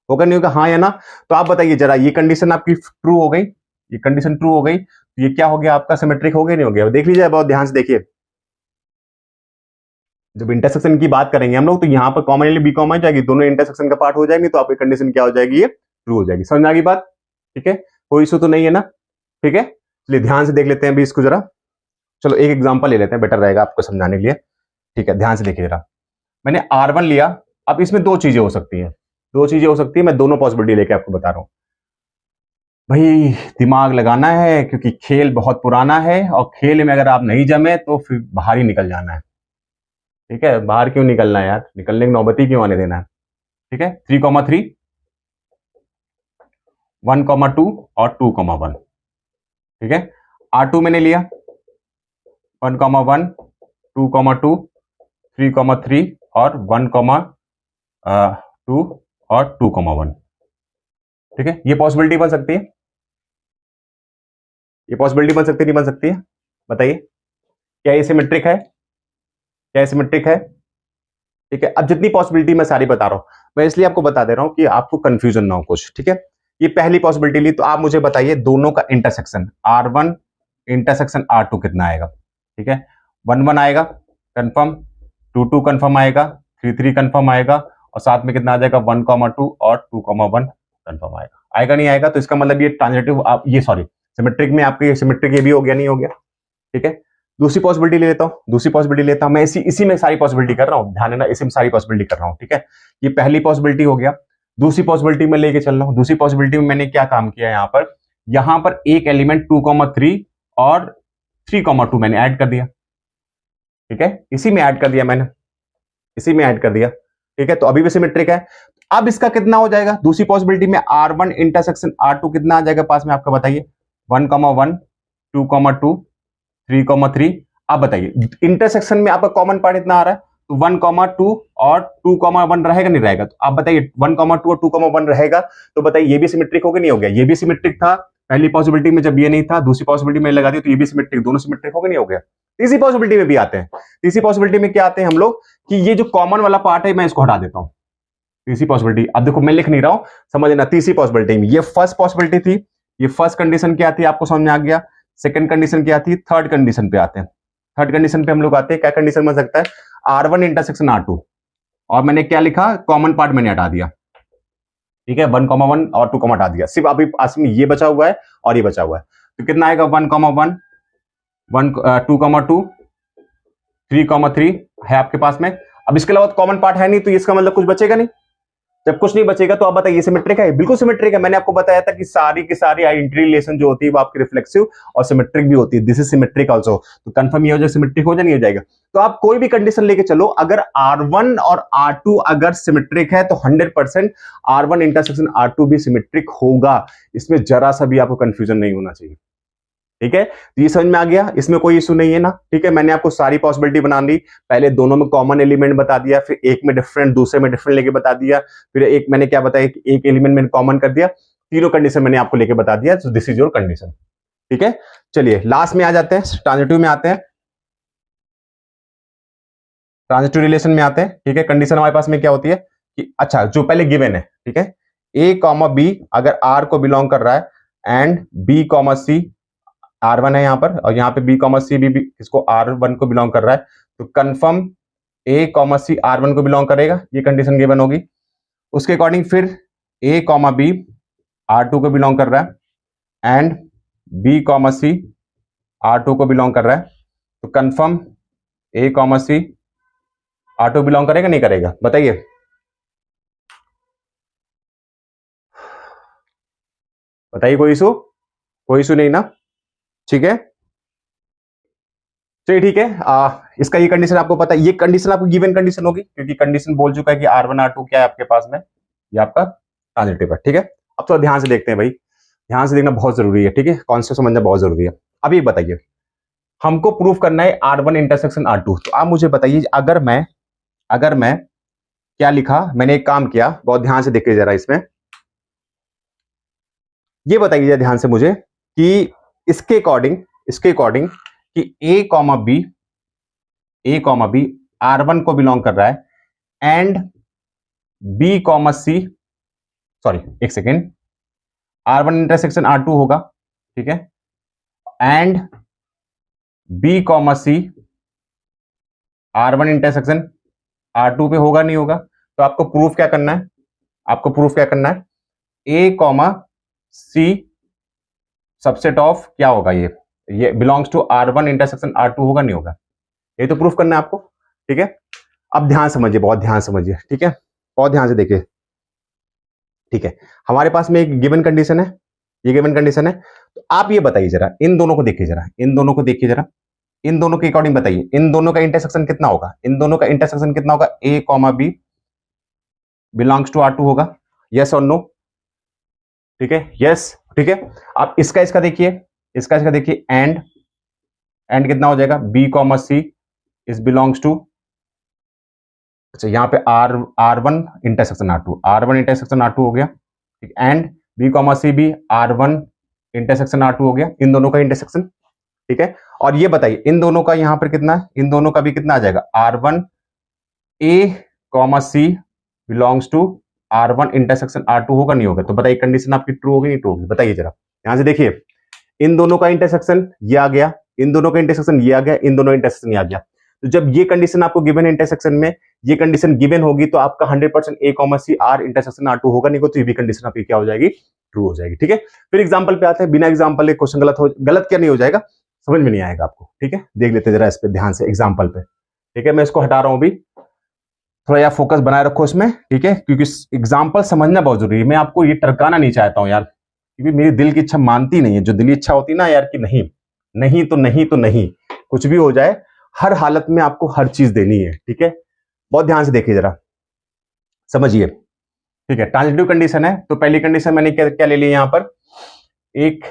होगा नहीं होगा, हाँ या ना। तो आप बताइए जरा, ये कंडीशन आपकी ट्रू हो गई, ये कंडीशन ट्रू हो गई, तो ये क्या हो गया आपका, सिमेट्रिक हो गया नहीं हो गया। देख लीजिए, बहुत ध्यान से देखिए, जब इंटरसेक्शन की बात करेंगे हम लोग तो यहां पर कॉमनली बी कॉमा जाएगी, दोनों इंटरसेक्शन का पार्ट हो जाएंगे, तो आपकी कंडीशन क्या हो जाएगी, ये ट्रू हो जाएगी। समझ आ गई बात, ठीक है, कोई इशू तो नहीं है ना, ठीक है। चलिए ध्यान से देख लेते हैं अभी इसको जरा, चलो एक एग्जांपल ले लेते हैं, बेटर रहेगा आपको समझाने के लिए, ठीक है। ध्यान से देखिए जरा, मैंने R1 लिया, अब इसमें दो चीजें हो सकती हैं, दो चीजें हो सकती है, मैं दोनों पॉसिबिलिटी लेके आपको बता रहा हूं। भाई दिमाग लगाना है क्योंकि खेल बहुत पुराना है, और खेल में अगर आप नहीं जमे तो फिर बाहर ही निकल जाना है, ठीक है। बाहर क्यों निकलना है यार, निकलने की नौबती क्यों आने देना है, ठीक है। 3,3 1,2 और 2,1, ठीक है। R2 मैंने लिया 1,1 2,2 3,3 और 1,2 और 2,1, ठीक है। ये पॉसिबिलिटी बन सकती है, ये पॉसिबिलिटी बन सकती है, नहीं बन सकती है, बताइए। क्या ये सिमेट्रिक है, क्या ये सिमेट्रिक है, ठीक है। अब जितनी पॉसिबिलिटी मैं सारी बता रहा हूं, मैं इसलिए आपको बता दे रहा हूं कि आपको कंफ्यूजन ना हो कुछ, ठीक है। ये पहली पॉसिबिलिटी ली, तो आप मुझे बताइए दोनों का इंटरसेक्शन R1 इंटरसेक्शन R2 कितना आएगा, ठीक है। 1 1 आएगा कंफर्म, 2 2 कंफर्म आएगा, 3 3 कंफर्म आएगा, और साथ में कितना आ जाएगा 1,2 और 2,1 कंफर्म आएगा, आएगा नहीं आएगा। तो इसका मतलब ये ट्रांजिटिव, आप ये सॉरी सिमेट्रिक में आपके सिमेट्रिक ये भी हो गया नहीं हो गया, ठीक है। दूसरी पॉसिबिलिटी ले लेता हूं, दूसरी पॉसिबिलिटी लेता हूं मैं, इसी में सारी पॉसिबिलिटी कर रहा हूं, ध्यान देना, इसी में सारी पॉसिबिलिटी कर रहा हूं, ठीक है। ये पहली पॉसिबिलिटी हो गया। दूसरी पॉसिबिलिटी में लेके चल रहा हूं। दूसरी पॉसिबिलिटी में मैंने क्या काम किया, यहां पर एक एलिमेंट 2,3 और 3,2 मैंने ऐड कर दिया, ठीक है, इसी में ऐड कर दिया मैंने, इसी में ऐड कर दिया, ठीक है। तो अभी भी सिमेट्रिक है। अब इसका कितना हो जाएगा, दूसरी पॉसिबिलिटी में R1 इंटरसेक्शन R2 कितना आ जाएगा पास में, आपका बताइए। 1,1 2,2 3,3। आप बताइए इंटरसेक्शन में आपका कॉमन पार्ट इतना आ रहा है, तो 1,2 और 2,1 रहेगा नहीं रहेगा, तो आप बताइए 1,2 और 2,1 रहेगा, तो बताइए ये भी सिमेट्रिक हो गया नहीं हो गया। ये भी सिमेट्रिक था पहली पॉसिबिलिटी में जब ये नहीं था, दूसरी पॉसिबिलिटी में लगा दिया तो ये भी सिमेट्रिक, दोनों सिमेट्रिक हो गया नहीं हो गया। तीसरी पॉसिबिलिटी में भी आते हैं। तीसरी पॉसिबिलिटी में क्या आते हैं हम लोग कि ये जो कॉमन वाला पार्ट है मैं इसको हटा देता हूं। तीसरी पॉसिबिलिटी, अब देखो मैं लिख नहीं रहा हूं, समझ लेना। तीसरी पॉसिबिलिटी में ये फर्स्ट पॉसिबिलिटी थी, ये फर्स्ट कंडीशन क्या थी आपको समझ में आ गया। सेकंड कंडीशन क्या थी, थर्ड कंडीशन पे आते हैं। थर्ड कंडीशन पे हम लोग आते हैं, क्या कंडीशन बन सकता है, R1 इंटरसेक्शन R2, और मैंने क्या लिखा, कॉमन पार्ट मैंने हटा दिया, ठीक है, 1,1 और 2 हटा दिया, सिर्फ अभी पास में ये बचा हुआ है और ये बचा हुआ है, तो कितना आएगा 1,1 2,2 3,3 है आपके पास में। अब इसके अलावा कॉमन पार्ट है नहीं, तो इसका मतलब कुछ बचेगा नहीं। जब कुछ नहीं बचेगा तो आप बताइए सिमेट्रिक है, बिल्कुल सिमेट्रिक है। मैंने आपको बताया था कि सारी की सारी आइडेंटिटी रिलेशन जो होती है वो आपकी रिफ्लेक्सिव और सिमेट्रिक भी होती है। दिस इज सिमेट्रिक आल्सो, तो कंफर्म ये हो जाएगा, सिमेट्रिक हो जाए नहीं हो जाएगा। तो आप कोई भी कंडीशन लेके चलो, अगर R1 और R2 अगर सिमेट्रिक है तो 100% R1 इंटरसेक्शन R2 भी सिमेट्रिक होगा, इसमें जरा सा भी आपको कंफ्यूजन नहीं होना चाहिए, ठीक है। तो ये समझ में आ गया, इसमें कोई इशू नहीं है ना, ठीक है। मैंने आपको सारी पॉसिबिलिटी बना दी, पहले दोनों में कॉमन एलिमेंट बता दिया, फिर एक में डिफरेंट, दूसरे में डिफरेंट लेके बता दिया, फिर एक मैंने क्या बताया कि एक एलिमेंट मैंने कॉमन कर दिया, तीनों कंडीशन मैंने आपको लेके बता दिया। So this is your condition, ठीक है। चलिए लास्ट में आ जाते हैं, ट्रांजिटिव में आते हैं, ट्रांजिटिव रिलेशन में आते हैं, ठीक है। कंडीशन हमारे पास में क्या होती है कि अच्छा जो पहले गिवन है, ठीक है, A, B अगर R को बिलोंग कर रहा है एंड B, C R1 है यहाँ पर, और यहाँ पे B, C भी इसको R1 को बिलोंग कर रहा है, तो कंफर्म A, C R1 को बिलोंग करेगा, ये कंडीशन गिवन होगी। उसके अकॉर्डिंग फिर A, B R2 को बिलोंग कर रहा है एंड B, C R2 को बिलोंग कर रहा है, तो confirm A, C R2 belong करेगा नहीं करेगा, बताइए। बताइए कोई इशू, कोई इशू नहीं ना, ठीक है। चलिए ठीक है, इसका ये कंडीशन आपको पता है, ये कंडीशन आपको गिवन कंडीशन होगी क्योंकि कंडीशन बोल चुका है कि R1 R2 क्या है आपके पास में, ये आपका ट्रांजिटिव है, ठीक है। अब थोड़ा ध्यान से देखते हैं भाई, ध्यान से देखना बहुत जरूरी है, ठीक है, कॉन्सेप्ट समझना बहुत जरूरी है। अब ये बताइए हमको प्रूफ करना है R1 इंटरसेक्शन R2, तो आप मुझे बताइए अगर मैं क्या लिखा, मैंने एक काम किया, बहुत ध्यान से देखिए जरा, इसमें ये बताइए ध्यान से मुझे कि इसके अकॉर्डिंग कि A, B R1 को बिलोंग कर रहा है एंड B, C सॉरी एक सेकेंड, R1 इंटरसेक्शन R2 होगा, ठीक है, and B, C R1 intersection R2 पे होगा नहीं होगा, तो आपको प्रूफ क्या करना है, आपको प्रूफ क्या करना है, A, C सबसेट ऑफ क्या होगा, ये belongs to R1 intersection R2 होगा नहीं होगा, ये तो प्रूफ करना है आपको, ठीक है। अब ध्यान समझिए, बहुत ध्यान समझिए, ठीक है, बहुत ध्यान से देखिए, ठीक है। हमारे पास में एक गिवन कंडीशन है, ये गिवन कंडीशन है, तो आप ये बताइए जरा, इन दोनों को देखिए जरा, इन दोनों को देखिए जरा, इन दोनों के अकॉर्डिंग बताइए इन दोनों का इंटरसेक्शन कितना होगा, इन दोनों का इंटरसेक्शन कितना होगा, A, B belongs to R2 होगा, यस और नो, ठीक है, यस, ठीक है। आप इसका देखिए, इसका देखिए, एंड कितना हो जाएगा, B, C is belongs to, अच्छा यहाँ पे R1 इंटरसेक्शन R2 हो गया, ठीक, एंड B, C भी R1 इंटरसेक्शन R2 हो गया, इन दोनों का इंटरसेक्शन, ठीक है। और ये बताइए इन दोनों का यहाँ पर कितना, इन दोनों का भी कितना आ जाएगा, R1 A, C belongs to R1 intersection R2 होगा नहीं होगा, तो बताइए कंडीशन आपकी ट्रू होगी नहीं ट्रू होगी, बताइए जरा, यहां से देखिए, इन दोनों का इंटरसेक्शन ये आ गया, इन दोनों का इंटरसेक्शन ये आ गया, इन दोनों इंटरसेक्शन ये आ गया, तो जब ये कंडीशन आपको गिवन है इंटरसेक्शन में, ये कंडीशन गिवन होगी तो आपका 100% A, C R intersection R2 होगा नहीं होगा, तो ये भी कंडीशन आपकी क्या हो जाएगी, ट्रू हो जाएगी, ठीक है। फिर एग्जांपल पे आते हैं, बिना एग्जांपल के क्वेश्चन गलत क्या नहीं हो जाएगा, समझ में नहीं आएगा आपको, ठीक है। देख लेते जरा इस पे ध्यान से एग्जाम्पल पे, ठीक है। मैं इसको हटा रहा हूं अभी, थोड़ा यार फोकस बनाए रखो इसमें, ठीक है, क्योंकि एग्जाम्पल समझना बहुत जरूरी है। मैं आपको ये टरकाना नहीं चाहता हूं यार, क्योंकि मेरी दिल की इच्छा मानती नहीं है। जो दिली इच्छा होती ना यार कि नहीं नहीं तो नहीं तो नहीं, कुछ भी हो जाए हर हालत में आपको हर चीज देनी है, ठीक है। बहुत ध्यान से देखिए जरा, समझिए, ठीक है। ट्रांजिटिव कंडीशन है, तो पहली कंडीशन मैंने क्या क्या ले लिया यहां पर, एक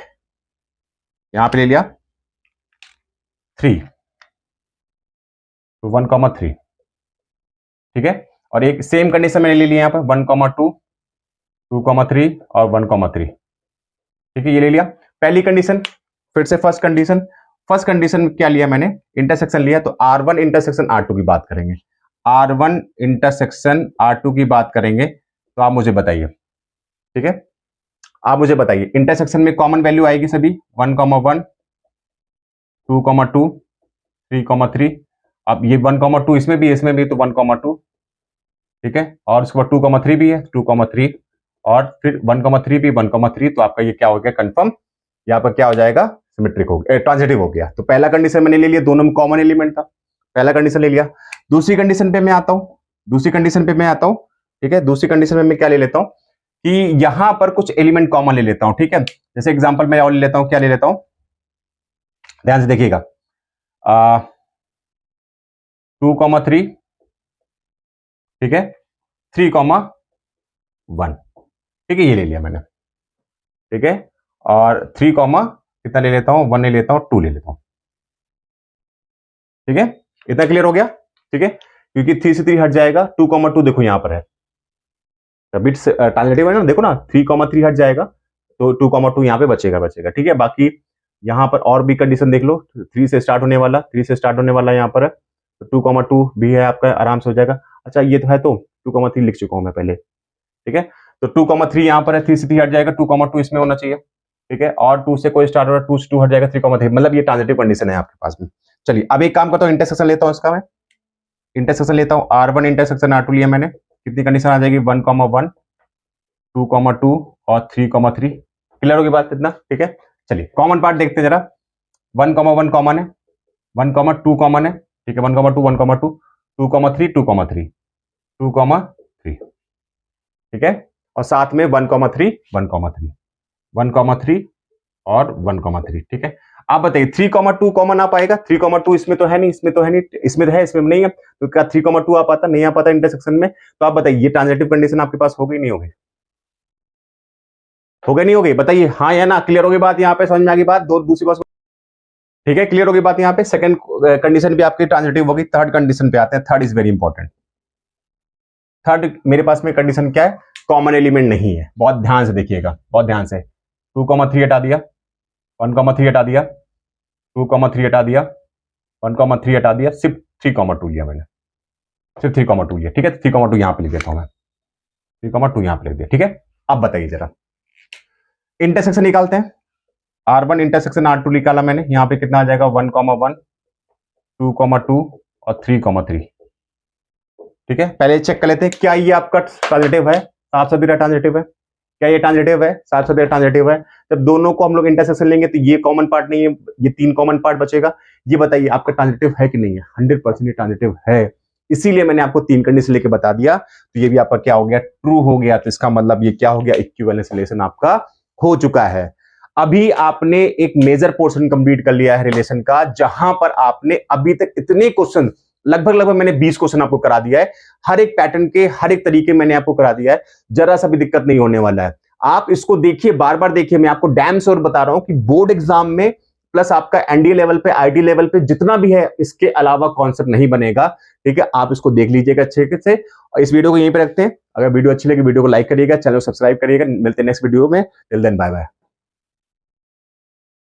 यहां पे ले लिया 3, तो 1,3, ठीक है। और एक सेम कंडीशन मैंने ले लिया यहां पर 1,2, 2,3 और 1,3, ठीक है, ये ले लिया पहली कंडीशन। फिर से फर्स्ट कंडीशन में क्या लिया मैंने, इंटरसेक्शन लिया, तो R1 इंटरसेक्शन R2 की बात करेंगे, R1 इंटरसेक्शन R2 की बात करेंगे। तो आप मुझे बताइए, ठीक है, आप मुझे बताइए इंटरसेक्शन में कॉमन वैल्यू आएगी सभी 1,1, 2,2, 3,3। अब ये 1,2 इसमें भी तो 1,2, ठीक है, और उसके बाद 2,3 भी है, 2,3 और फिर 1,3 भी 1,3। तो आपका ये क्या हो गया, कंफर्म, यहाँ पर क्या हो जाएगा, सिमेट्रिक हो गया, ट्रांजिटिव हो गया। तो पहला कंडीशन मैंने ले लिया, दोनों में कॉमन एलिमेंट था, पहला कंडीशन ले लिया। दूसरी कंडीशन पे मैं आता हूं, ठीक है। दूसरी कंडीशन में मैं क्या ले लेता हूं कि यहां पर कुछ एलिमेंट कॉमन ले लेता हूं, ठीक है। जैसे एग्जांपल मैं और ले लेता हूं, क्या ले लेता हूं, ध्यान से देखिएगा, 2,3, ठीक है, 3,1, ठीक है, ये ले लिया मैंने, ठीक है। और 3, कितना ले लेता हूं, 1 ले लेता हूं, 2 ले लेता हूं, ठीक है। इतना क्लियर हो गया, ठीक है, क्योंकि 3 से 3 हट जाएगा, 2,2 देखो यहां पर है, बिट्स ट्रांजिटिव है ना, देखो ना, 3,3 हट जाएगा तो 2,2 यहां पे बचेगा, ठीक है। बाकी यहां पर और भी कंडीशन देख लो, 3 से स्टार्ट होने वाला यहां पर है, तो 2,2 भी है आपका, आराम से हो जाएगा। अच्छा ये तो है, तो 2,3 लिख चुका हूं मैं पहले, ठीक है। तो 2,3 यहां पर है, 3 से 3 हट जाएगा, 2,2 इसमें होना चाहिए, ठीक है। और 2 से कोई स्टार्ट हो रहा है, 2 से 2 हट जाएगा, 3,3, मतलब ये ट्रांजिटिव कंडीशन है आपके पास में। चलिए अब एक काम करता हूं, इंटरसेक्शन लेता हूं इसका, मैं इंटरसेक्शन लेता हूं, R1 इंटरसेक्शन R2 लिया मैंने, कितनी कंडीशन आ जाएगी, 1,1, 2,2 और 3,3। क्लियर होगी बात इतना, ठीक है। चलिए कॉमन पार्ट देखते हैं जरा, 1,1 कॉमन है, 1,2 कॉमन है, ठीक है, 1,2, 1,2, 2,3, 2,3, 2,3, ठीक है। और साथ में 1,3, 1,3, 1,3 और 1,3, ठीक है। आप बताइए 3,2 कॉमन आ पाएगा, 3,2 इसमें तो है नहीं, इसमें तो है नहीं, इसमें है, इसमें नहीं है, तो क्या 3,2 आ पाता, नहीं आ पाता इंटरसेक्शन में। तो आप बताइए ये ट्रांजिटिव कंडीशन आपके पास हो गई नहीं होगी, हो गई नहीं होगी, बताइए हाँ या ना। क्लियर होगी बात, यहाँ पे समझ में आ गई बात, दो दूसरी बात, ठीक है, क्लियर होगी बात। यहाँ पे सेकंड कंडीशन भी आपकी ट्रांजिटिव होगी। थर्ड कंडीशन पे आते हैं, third is very important. Third मेरे पास में कंडीशन क्या है, कॉमन एलिमेंट नहीं है, बहुत ध्यान से देखिएगा, बहुत ध्यान से। 2,3 हटा दिया, 1,3 हटा दिया, 2,3 हटा दिया, 1,3 हटा दिया, सिर्फ 3,2 लिया मैंने, सिर्फ 3,2 लिया, ठीक है। 3,2 यहां पे लिख देता हूं मैं, 3,2 यहां पे लिख दिया, ठीक है। अब बताइए जरा इंटरसेक्शन निकालते हैं, R1 इंटरसेक्शन R2 निकाला मैंने, यहां पे कितना आ जाएगा, 1,1, 2,2 और 3,3, ठीक है। पहले चेक कर लेते हैं क्या ये आपका ट्रांजिटिव है, साफ साफ ट्रांजिटिव है, क्या ये ट्रांजिटिव है, साफ साफ ट्रांजिटिव है। जब दोनों को हम लोग इंटरसेक्शन लेंगे तो ये कॉमन पार्ट नहीं है, ये 3 कॉमन पार्ट बचेगा। ये बताइए आपका ट्रांजिटिव है कि नहीं है, 100% ट्रांजिटिव है, इसीलिए मैंने आपको 3 कंडीशन लेके बता दिया। तो ये भी आपका क्या हो गया, ट्रू हो गया। तो इसका मतलब ये क्या हो गया, इक्विवेलेंस रिलेशन आपका हो चुका है। अभी आपने एक मेजर पोर्शन कंप्लीट कर लिया है रिलेशन का, जहां पर आपने अभी तक इतने क्वेश्चन, लगभग मैंने 20 क्वेश्चन आपको करा दिया है, हर एक पैटर्न के हर एक तरीके मैंने आपको करा दिया है, जरा सा भी दिक्कत नहीं होने वाला है। आप इसको देखिए, बार बार देखिए, मैं आपको डैम श्योर बता रहा हूं कि बोर्ड एग्जाम में प्लस आपका एनडीए लेवल पे, आईटी लेवल पे जितना भी है, इसके अलावा कॉन्सेप्ट नहीं बनेगा, ठीक है। आप इसको देख लीजिएगा अच्छे से। इस वीडियो को यहीं पे रखते हैं। अगर वीडियो अच्छी लगी, वीडियो को लाइक करिएगा, चैनल को सब्सक्राइब करिएगा। मिलते हैं नेक्स्ट वीडियो में, टिल देन बाय बाय।